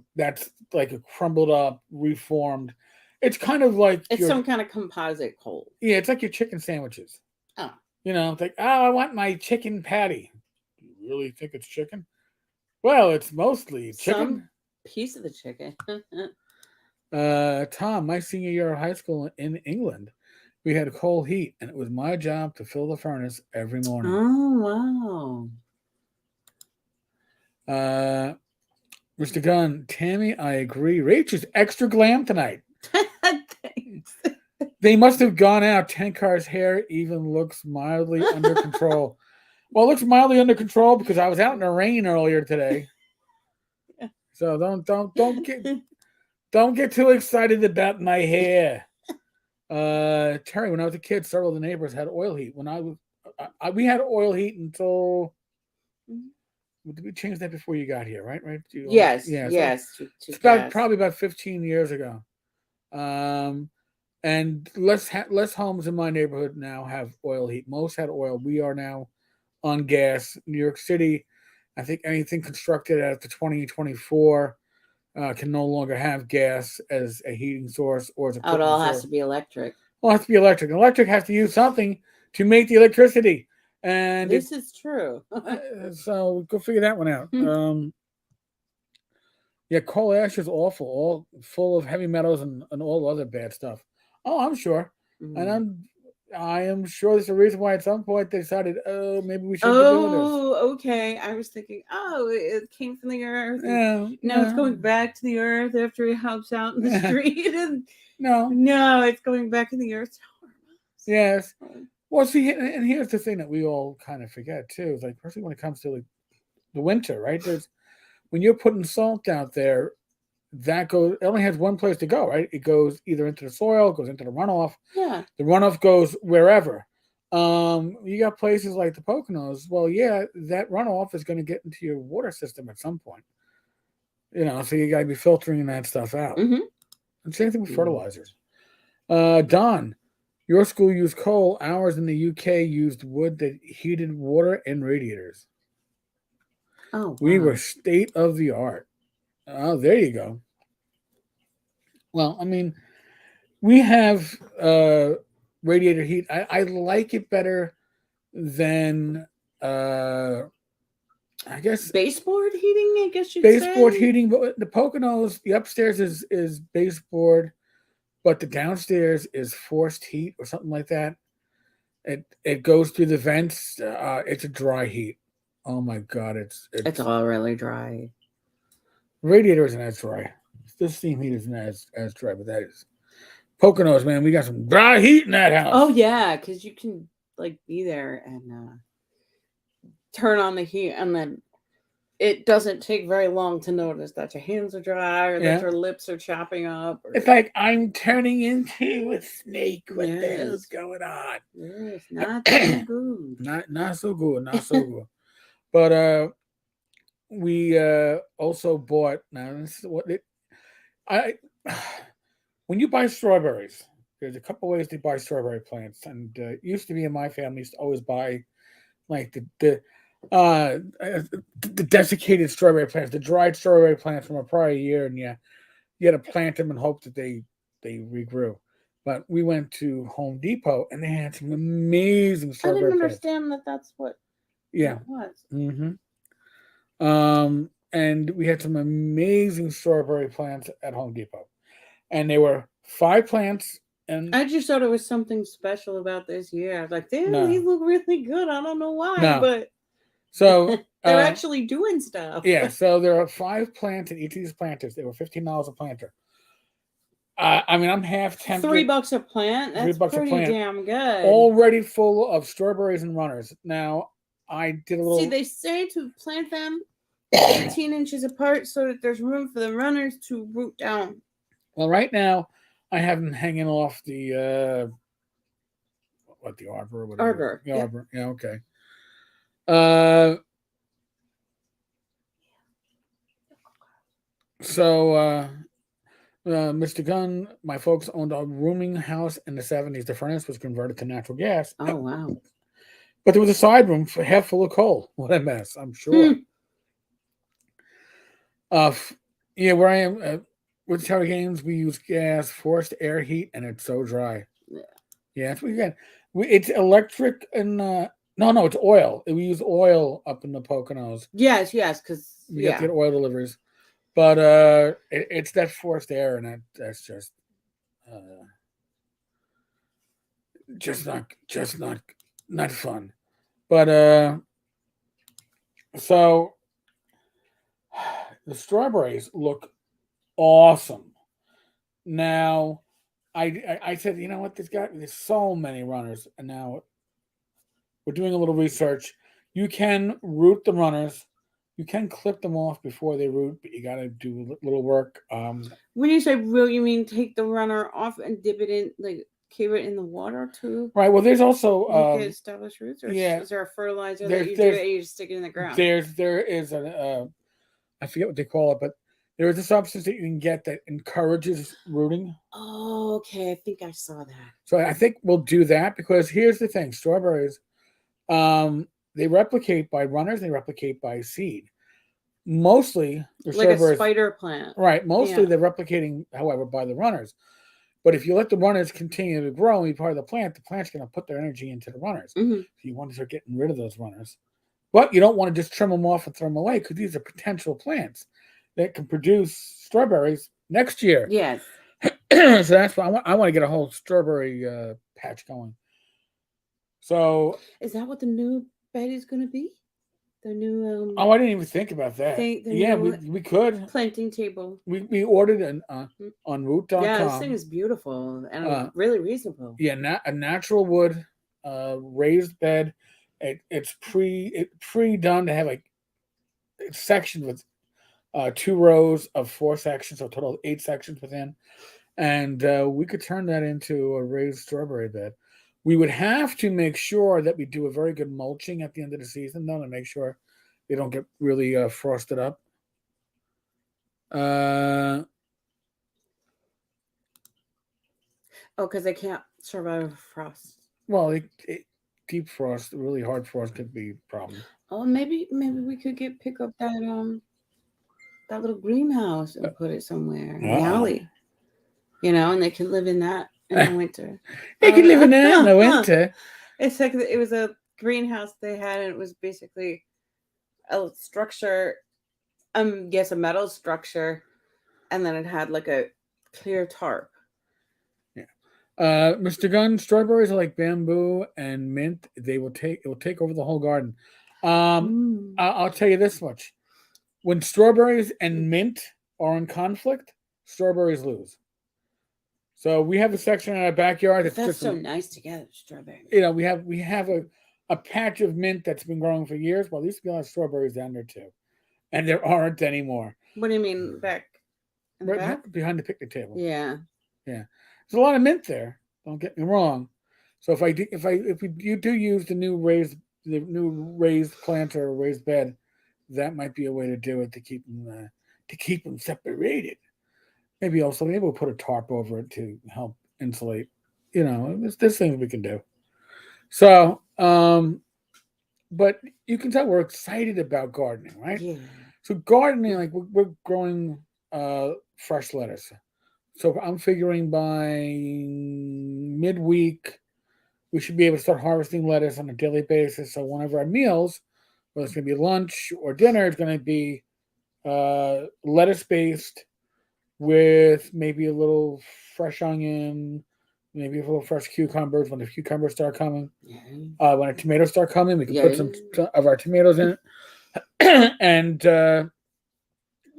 A: crumbled up, reformed. It's kind of like
B: It's some kind of composite coal.
A: yeah, it's like your chicken sandwiches.
B: Oh.
A: It's like, oh, I want my chicken patty. Do you really think it's chicken? Well, it's mostly chicken.
B: Some piece of the chicken.
A: Tom, my senior year of high school in England, we had coal heat, and it was my job to fill the furnace every morning.
B: Oh,
A: wow. Mr. Gunn, Tammy, I agree. Rach is extra glam tonight.
B: Thanks.
A: They must have gone out. Tenkar's hair even looks mildly under control. Well, it looks mildly under control because I was out in the rain earlier today. So don't get too excited about my hair. Terry, when I was a kid, several of the neighbors had oil heat. When we had oil heat until did we change that before you got here, right? Right?
B: Yes.
A: Yeah.
B: Yes.
A: It's probably about 15 years ago. And less homes in my neighborhood now have oil heat. Most had oil. We are now on gas. New York City, I think anything constructed after 2024 can no longer have gas as a heating source or as a
B: it all has to be electric.
A: Well, it has to be electric. Electric has to use something to make the electricity. And
B: this is true.
A: So go figure that one out. Yeah, coal ash is awful, all full of heavy metals and all other bad stuff. Oh, I'm sure. And I am sure there's a reason why at some point they decided, oh, maybe we shouldn't be doing this.
B: Oh, okay. I was thinking, it came from the earth.
A: Yeah,
B: now it's going back to the earth after it helps out in the street. And
A: no,
B: it's going back in the earth.
A: Yes. Well, see, and here's the thing that we all kind of forget too. Is like, especially when it comes to like the winter, right? When you're putting salt out there, it only has one place to go, right? It goes either into the soil, goes into the runoff.
B: Yeah.
A: The runoff goes wherever. You got places like the Poconos. Well, yeah, that runoff is going to get into your water system at some point. So you got to be filtering that stuff out.
B: Mm-hmm.
A: And same thing with fertilizers. Don, your school used coal. Ours in the UK used wood that heated water and radiators.
B: Oh, wow.
A: We were state of the art. Oh, there you go. Well, I mean, we have radiator heat. I like it better than I guess
B: baseboard heating. I guess you'd
A: baseboard
B: say.
A: Heating, but the Poconos, the upstairs is baseboard, but the downstairs is forced heat or something like that. It goes through the vents. It's a dry heat. Oh my god, it's
B: all really dry.
A: Radiator isn't as dry. This steam heat isn't as dry, but that is Poconos, man. We got some dry heat in that house.
B: Oh yeah, because you can be there and turn on the heat, and then it doesn't take very long to notice that your hands are dry or that your lips are chopping up.
A: It's like I'm turning into a snake. What the hell's going on?
B: Yes, not so good.
A: Not so good. Not so good. But we also bought. Now this is what when you buy strawberries, there's a couple ways to buy strawberry plants, and it used to be in my family used to always buy like the desiccated strawberry plants, the dried strawberry plants from a prior year, and you had to plant them and hope that they regrew. But we went to Home Depot and they had some amazing strawberry plants.
B: I didn't understand that that's what it was.
A: Mm-hmm. And we had some amazing strawberry plants at Home Depot. And they were 5 plants And
B: I just thought it was something special about this year. Like, damn,
A: No.
B: they look really good. I don't know why,
A: No.
B: but
A: so
B: they're actually doing stuff.
A: yeah. So there are 5 plants in each of these planters. They were $15 a planter. I mean, I'm half tempted.
B: $3 a plant. That's
A: $3 a
B: pretty
A: plant.
B: damn good.
A: Already full of strawberries and runners. Now, I did a little.
B: See, they say to plant them 18 inches apart so that there's room for the runners to root down.
A: Well, right now, I have them hanging off the the arbor or whatever.
B: Arbor.
A: The arbor. Yeah. Okay. So, Mr. Gunn, my folks owned a rooming house in the 70s. The furnace was converted to natural gas.
B: Oh, wow.
A: But there was a side room half full of coal. What a mess, I'm sure. Yeah, where I am with Terry Games, we use gas, forced air heat, and it's so dry. Yeah, that's what you get. It's electric and no, it's oil. We use oil up in the Poconos.
B: Yes, because
A: We get the oil deliveries, but it's that forced air, and that's just not fun. But so the strawberries look awesome. Now, I said, you know what? There's so many runners, and now we're doing a little research. You can root the runners. You can clip them off before they root, but you got to do a little work.
B: When you say root, you mean take the runner off and dip it in, like keep it in the water too?
A: Right. Well, there's also
B: make it establish roots, or
A: yeah.
B: Is there a fertilizer that you do and you just stick it in the ground?
A: There is I forget what they call it, but there is a substance that you can get that encourages rooting.
B: Oh, okay. I think I saw that.
A: So I think we'll do that because here's the thing: strawberries, they replicate by runners. They replicate by seed. Mostly,
B: like a spider plant,
A: right? Mostly, they're replicating, however, by the runners. But if you let the runners continue to grow and be part of the plant's going to put their energy into the runners.
B: Mm-hmm.
A: So you want to start getting rid of those runners. But you don't want to just trim them off and throw them away because these are potential plants that can produce strawberries next year.
B: Yes.
A: So that's why I want to get a whole strawberry patch going. So
B: is that what the new bed is going to be? The new
A: I didn't even think about that. Yeah, we could
B: planting table.
A: We ordered an on root.com.
B: Yeah, this thing is beautiful and really reasonable.
A: Yeah, a natural wood raised bed. It's pre done to have it's sectioned with 2 rows of 4 sections, so total 8 sections within, and we could turn that into a raised strawberry bed. We would have to make sure that we do a very good mulching at the end of the season, though, to make sure they don't get really frosted up.
B: Oh, because they can't survive frost.
A: Well, deep frost, really hard frost could be a problem.
B: Oh, maybe we could pick up that little greenhouse and put it somewhere in the alley. And they can live in that in the winter.
A: They can live in that in the winter.
B: It's like it was a greenhouse they had, and it was basically a structure, yes, a metal structure, and then it had like a clear tarp.
A: Yeah. Mr. Gunn, strawberries are like bamboo and mint. It will take over the whole garden. I'll tell you this much. When strawberries and mint are in conflict, strawberries lose. So we have a section in our backyard
B: that's just so nice together, strawberries.
A: We have a patch of mint that's been growing for years. Well, there used to be a lot of strawberries down there too, and there aren't anymore.
B: What do you mean back?
A: Behind the picnic table.
B: Yeah.
A: There's a lot of mint there. Don't get me wrong. So if you do use the new raised planter or raised bed, that might be a way to do it to keep them separated. Maybe we'll put a tarp over it to help insulate. There's things we can do. So, but you can tell we're excited about gardening, right?
B: Yeah.
A: So gardening, like we're growing fresh lettuce. So I'm figuring by midweek we should be able to start harvesting lettuce on a daily basis. So one of our meals, whether it's going to be lunch or dinner, is going to be lettuce based with maybe a little fresh onion, maybe a little fresh cucumbers when the cucumbers start coming.
B: Yeah.
A: When the tomatoes start coming, we can
B: Yeah.
A: put some of our tomatoes in it and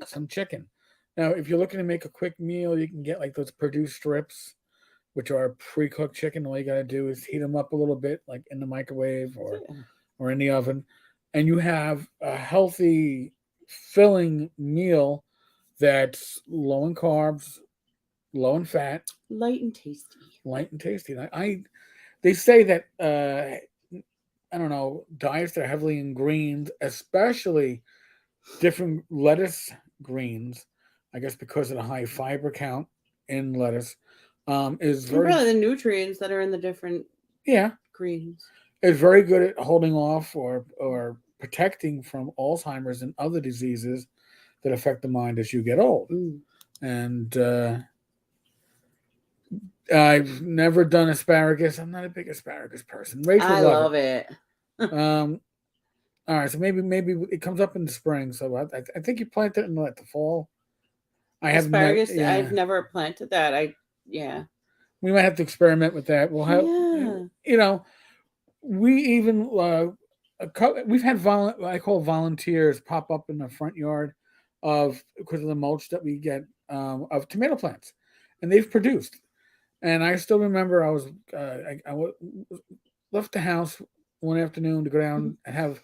A: some chicken. Now, if you're looking to make a quick meal, you can get like those Purdue strips, which are pre-cooked chicken. All you got to do is heat them up a little bit, like in the microwave
B: Yeah.
A: or in the oven, and you have a healthy, filling meal that's low in carbs, low in fat,
B: Light and tasty.
A: light and tasty. They say that I don't know, diets that are heavily in greens, especially different lettuce greens, I guess because of the high fiber count in lettuce, is
B: And
A: very,
B: probably the nutrients that are in the different
A: yeah,
B: greens.
A: is very good at holding off or protecting from Alzheimer's and other diseases that affect the mind as you get old.
B: Mm.
A: And I've never done asparagus. I'm not a big asparagus person. Rachel
B: I
A: love
B: love it.
A: All right, so maybe it comes up in the spring. So I think you plant it in like the fall. I have never.
B: Asparagus,
A: Yeah,
B: I've never planted that. Yeah.
A: we might have to experiment with that. We'll have,
B: Yeah.
A: you know, we even we've had I call volunteers pop up in the front yard of because of the mulch that we get of tomato plants, and they've produced. And I still remember I was left the house one afternoon to go down and have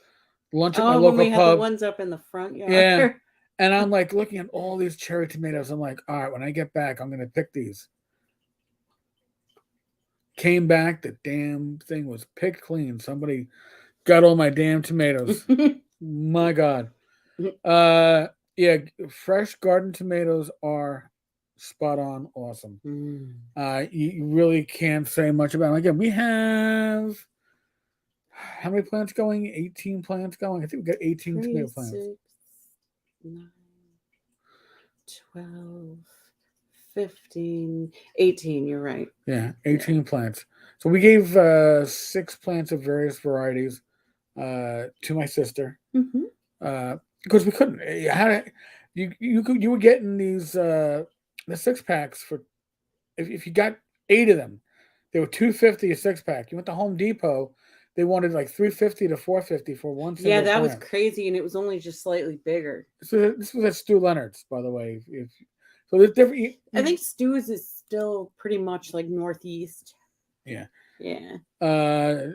A: lunch at my
B: Oh, when
A: local
B: we had the
A: pub.
B: ones up in the front
A: Yeah.
B: yard.
A: And I'm like looking at all these cherry tomatoes. I'm like, all right, when I get back, I'm going to pick these. Came back, the damn thing was picked clean. Somebody got all my damn tomatoes. My God. Yeah, fresh garden tomatoes are spot on awesome. You really can't say much about them. Again, we have how many plants going? 18 plants going. I think we got 18 tomato plants.
B: 6, 9, 12, 15, 18. You're right.
A: Yeah, 18 plants. So we gave 6 plants of various varieties to my sister because we couldn't. You were getting these the 6-packs for if you got 8 of them, they were $250 a 6-pack. You went to Home Depot, they wanted like $350 to $450 for one single.
B: Yeah, that was
A: plant.
B: crazy, and it was only just slightly bigger.
A: So this was at Stu Leonard's, by the way. So there's different.
B: I think Stu's is still pretty much like northeast.
A: Yeah.
B: Yeah.
A: There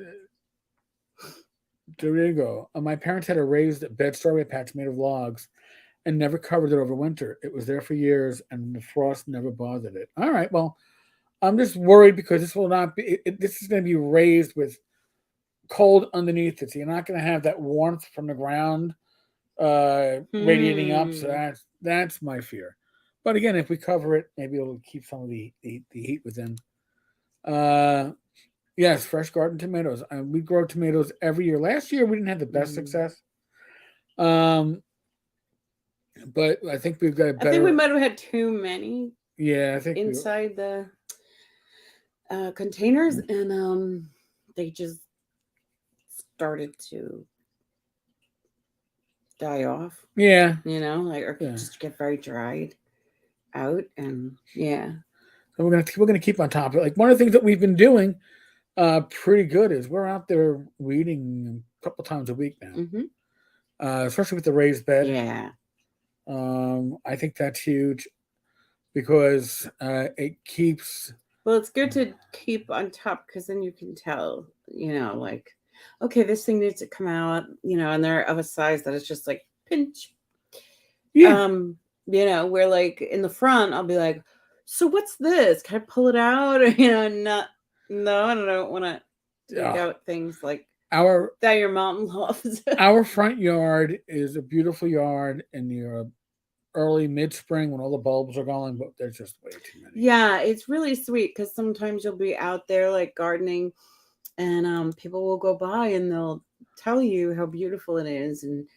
A: you go. My parents had a raised bed strawberry patch made of logs and never covered it over winter. It was there for years, and the frost never bothered it. All right. Well, I'm just worried because this will not be. This is going to be raised with cold underneath it, so you're not going to have that warmth from the ground radiating up. So that's my fear. But again, if we cover it, maybe it'll keep some of the heat within. Yes, fresh garden tomatoes. We grow tomatoes every year. Last year we didn't have the best success. But I think we've got a better.
B: I think we might have had too many.
A: Yeah, I think
B: inside the containers, and they just started to die off.
A: Yeah,
B: or just get very dried out, and yeah.
A: So we're gonna keep on top of it. Like one of the things that we've been doing pretty good is we're out there weeding a couple times a week now. Especially with the raised bed.
B: Yeah.
A: I think that's huge because it keeps.
B: Well, it's good to keep on top because then you can tell, like, okay, this thing needs to come out, and they're of a size that it's just like pinch.
A: Yeah.
B: Where like in the front, I'll be like, so what's this? Can I pull it out? Or, no, I don't want to take out things like that your mom loves.
A: Our front yard is a beautiful yard in the early mid-spring when all the bulbs are going, but there's just way too many.
B: Yeah, it's really sweet because sometimes you'll be out there like gardening and people will go by and they'll tell you how beautiful it is and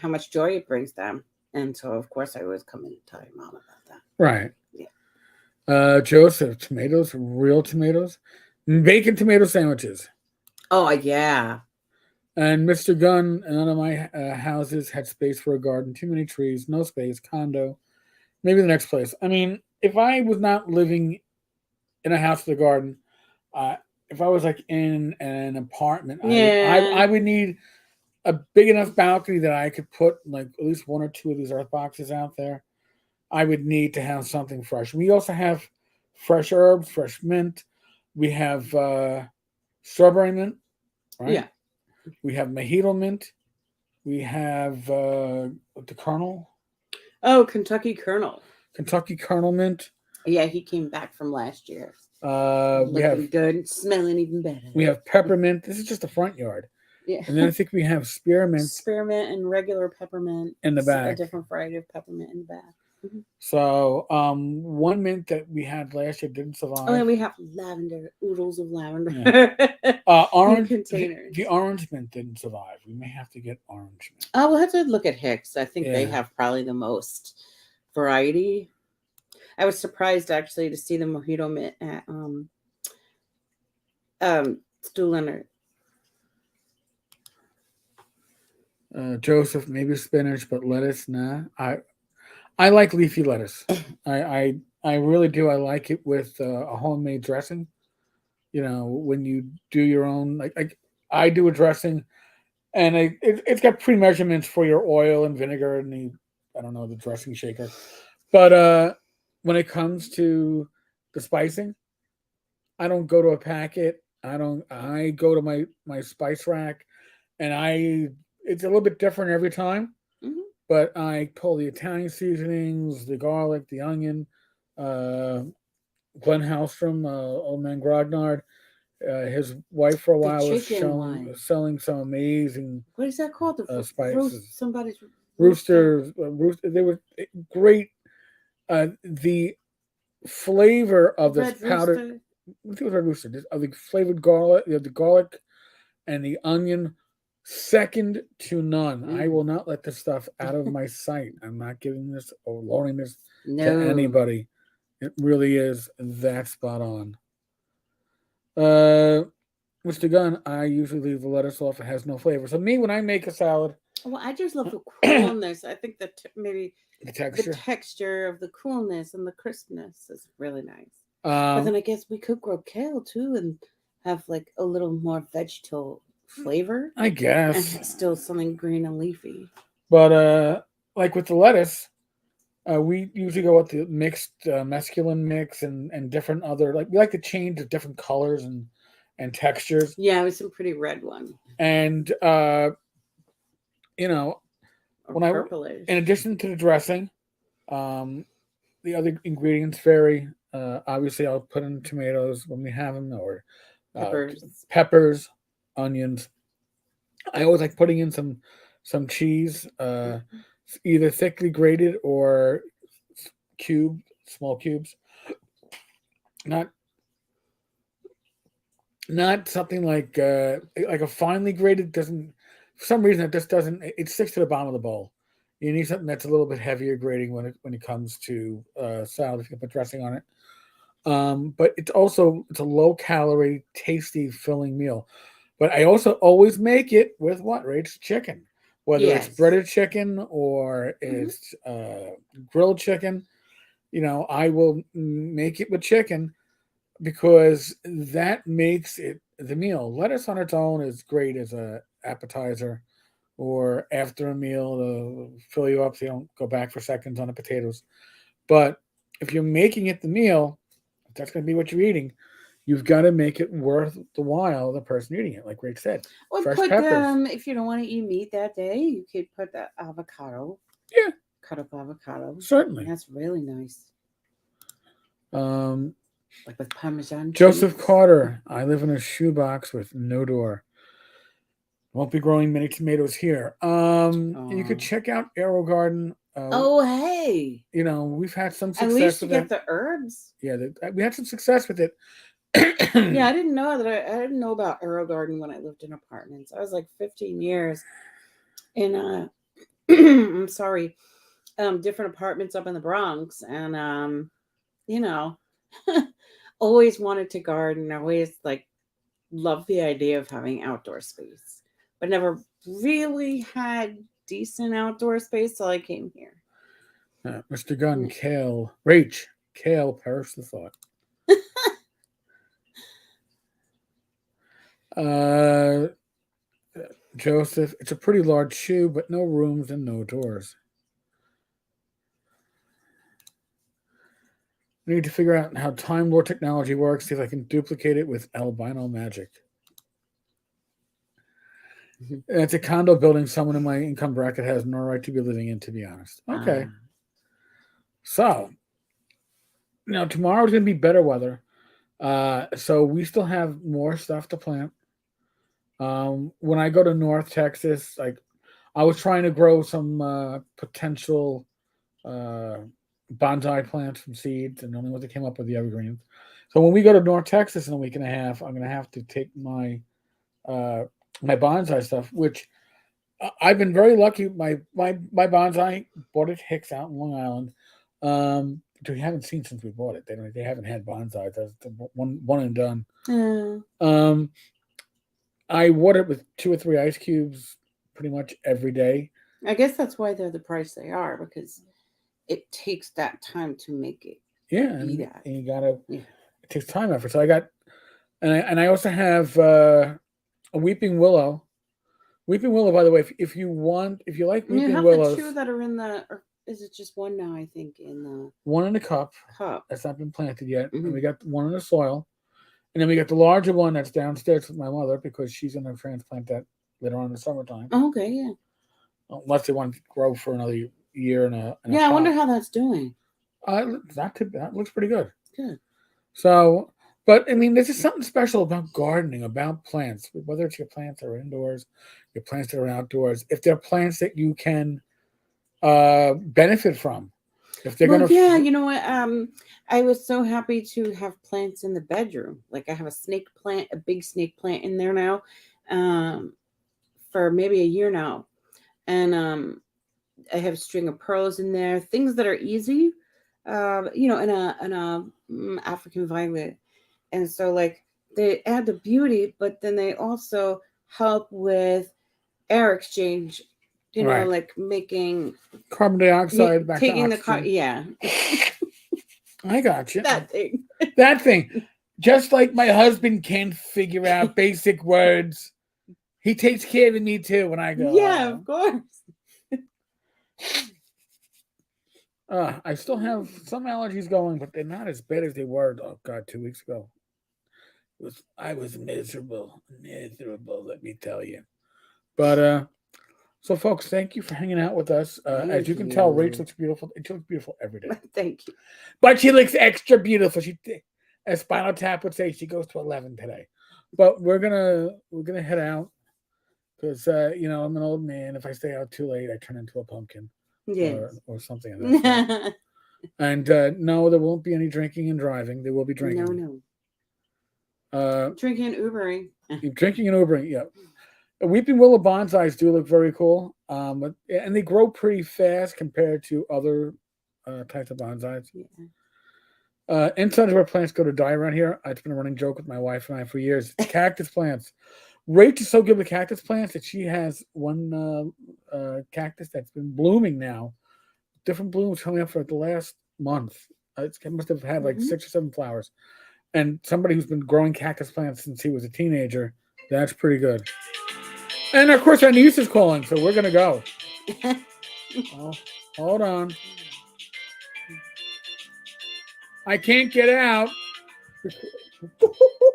B: how much joy it brings them. And so of course I always come in and tell your mom about that.
A: Right.
B: Yeah.
A: Joseph, tomatoes, real tomatoes, bacon tomato sandwiches.
B: Oh yeah.
A: And Mr. Gunn, none of my houses had space for a garden. Too many trees, no space, condo. Maybe the next place. I mean, if I was not living in a house with a garden. Uh, if I was like in an apartment,
B: Yeah.
A: I would need a big enough balcony that I could put like at least one or two of these earth boxes out there. I would need to have something fresh. We also have fresh herbs, fresh mint. We have strawberry mint, right?
B: Yeah.
A: We have mojito mint. We have the kernel,
B: Oh, Kentucky Colonel.
A: Kentucky kernel mint.
B: Yeah, he came back from last year.
A: We have
B: Looking good, smelling even better.
A: peppermint. This is just the front yard,
B: Yeah.
A: and then I think we have spearmint
B: Spearmint and regular peppermint.
A: in the
B: A
A: back.
B: different variety of peppermint in the back.
A: So one mint that we had last year didn't survive.
B: Oh, and we have lavender, oodles of lavender.
A: Orange
B: containers.
A: The orange mint didn't survive. We may have to get orange mint.
B: Oh, we'll have to look at Hicks. I think they
A: Yeah.
B: have probably the most variety. I was surprised actually to see the mojito mint at Stu Leonard.
A: Joseph, maybe spinach, but lettuce, nah. I like leafy lettuce. I really do. I like it with a homemade dressing. You know, when you do your own, like I do a dressing, and it's got pre measurements for your oil and vinegar and I don't know, the dressing shaker. But when it comes to the spicing, I don't go to a packet. I go to my spice rack, and it's a little bit different every time.
B: Mhm.
A: But I pull the Italian seasonings, the garlic, the onion. Uh, Glenn Hallstrom, old man Grognard, his wife for a
B: The
A: while was
B: chicken one.
A: selling some amazing
B: What is that called? The
A: spices.
B: somebody's
A: Roosters. They were great. The flavor of this
B: Red
A: powdered,
B: Rooster.
A: I think it was red rooster, of the flavored garlic, the garlic and the onion, second to none. I will not let this stuff out of my sight. I'm not giving this or loaning this
B: No.
A: to anybody. It really is that spot on. Mr. Gunn, I usually leave the lettuce off. It has no flavor. So me, when I make a salad,
B: Well, I just love the coolness. I think that maybe
A: the
B: the
A: texture.
B: texture of the coolness and the crispness is really nice. But then I guess we could grow kale too and have like a little more vegetal flavor
A: I
B: and
A: guess.
B: still something green and leafy.
A: But like with the lettuce, we usually go with the mixed mesclun mix and different other, like we like to change the different colors and textures.
B: Yeah, it was some pretty red one.
A: And you know,
B: Or
A: when
B: purplish.
A: in addition to the dressing, the other ingredients vary. Obviously, I'll put in tomatoes when we have them, or peppers, onions. I always like putting in some cheese, either thickly grated or small cubes. Not something like a finely grated doesn't. For some reason, it just doesn't. It sticks to the bottom of the bowl. You need something that's a little bit heavier grading when it comes to salad. If you put dressing on it, but it's a low calorie, tasty, filling meal. But I also always make it with what? Rach? Chicken, whether it's breaded chicken or it's grilled chicken. You know, I will make it with chicken because that makes it the meal. Lettuce on its own is great as a appetizer or after a meal to fill you up so you don't go back for seconds on the potatoes. But if you're making it the meal, if that's going to be what you're eating, you've got to make it worth the while the person eating it, like Rach said.
B: Or
A: fresh
B: put
A: peppers.
B: if you don't want to eat meat that day, you could put the avocado.
A: Yeah.
B: Cut up avocado.
A: Certainly.
B: That's really nice.
A: Um,
B: like with Parmesan
A: Joseph
B: cheese.
A: Carter, I live in a shoebox with no door. Won't be growing many tomatoes here. You could check out Arrow Garden.
B: Oh, hey.
A: You know, we've had some success
B: At least you
A: with
B: get
A: it.
B: the herbs.
A: Yeah, we had some success with it.
B: Yeah, I didn't know that. I didn't know about Arrow Garden when I lived in apartments. I was like 15 years in I'm sorry, different apartments up in the Bronx, and you know, always wanted to garden. Always like loved the idea of having outdoor space, but never really had decent outdoor space till I came here.
A: Mr. Gunn, Kale, Rach, Kale, perish the thought. Uh, Joseph, it's a pretty large shoe, but no rooms and no doors. I need to figure out how Time Lord technology works, see if I can duplicate it with albino magic.
B: Mhm.
A: And it's a condo building someone in my income bracket has no right to be living in, to be honest. Okay.
B: Ah,
A: So, now tomorrow's going to be better weather. So we still have more stuff to plant. When I go to North Texas, like I was trying to grow some potential uh, bonsai plants from seeds, and the only ones that came up with the evergreens. So when we go to North Texas in a week and a half, I'm going to have to take uh, my bonsai stuff, which I've been very lucky. My bonsai bought at Hicks out in Long Island. Which we haven't seen since we bought it. They haven't had bonsai. That's the one and done.
B: yeah.
A: Um, I water it with 2 or 3 ice cubes pretty much every day.
B: I guess that's why they're the price they are, because it takes that time to make it
A: Yeah,
B: be that.
A: and you gotta.
B: Yeah.
A: It takes time effort. So I got, and I also have a weeping willow. Weeping willow, by the way, if you want, if you like
B: You
A: weeping
B: have the
A: willows,
B: two that are in the, or is it just one now? I think in the
A: one in a cup
B: cup.
A: that's not been planted yet, and
B: Mhm.
A: we got one in the soil, and then we got the larger one that's downstairs with my mother because she's going to transplant that later on in the summertime,
B: Oh, okay, yeah.
A: unless they want to grow for another year in a
B: Yeah, I wonder
A: pot.
B: how that's doing.
A: Not too, that looks pretty good.
B: Good.
A: So, but I mean, there's just something special about gardening, about plants, whether it's your plants that are indoors, your plants that are outdoors. If they're plants that you can benefit from, if they're
B: Well,
A: gonna,
B: yeah, you know what? I was so happy to have plants in the bedroom. Like I have a snake plant, a big snake plant in there now, um, for maybe a year now, and I have a string of pearls in there, things that are easy, and a African violet, and so like they add the beauty, but then they also help with air exchange.
A: right,
B: Like making
A: carbon dioxide back to
B: taking the car.
A: oxygen.
B: Yeah,
A: I got you.
B: that thing.
A: That thing, just like my husband can't figure out basic words, he takes care of me too when I go.
B: Yeah, of course.
A: I still have some allergies going, but they're not as bad as they were. Oh God, 2 weeks ago. I was miserable. Let me tell you. But so folks, thank you for hanging out with us. As
B: Thank
A: you can tell, Rach
B: you.
A: looks beautiful. She looks beautiful every day,
B: Thank you.
A: but she looks extra beautiful. As Spinal Tap would say, she goes to 11 today. But we're gonna head out because I'm an old man. If I stay out too late, I turn into a pumpkin
B: Yes.
A: or something of that sort. And no, there won't be any drinking and driving. There will be
B: No,
A: drinking.
B: no.
A: Uh,
B: Drinking and Ubering.
A: Drinking and Ubering, yeah. Weeping willow bonsais do look very cool, and they grow pretty fast compared to other types of bonsais.
B: Yeah.
A: Inside of our plants go to die around here. It's been a running joke with my wife and I for years. It's cactus plants. Rach is so good with cactus plants that she has one cactus that's been blooming now. Different blooms coming up for the last month. It must have had like
B: Mhm.
A: 6 or 7 flowers. And somebody who's been growing cactus plants since he was a teenager, that's pretty good. And of course, our niece is calling, so we're gonna go. Oh, hold on. I can't get out.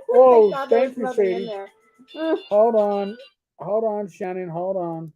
A: Oh,
B: Thank God there was
A: thank you,
B: nothing in
A: Sadie.
B: there.
A: Hold on, Shannon. Hold on.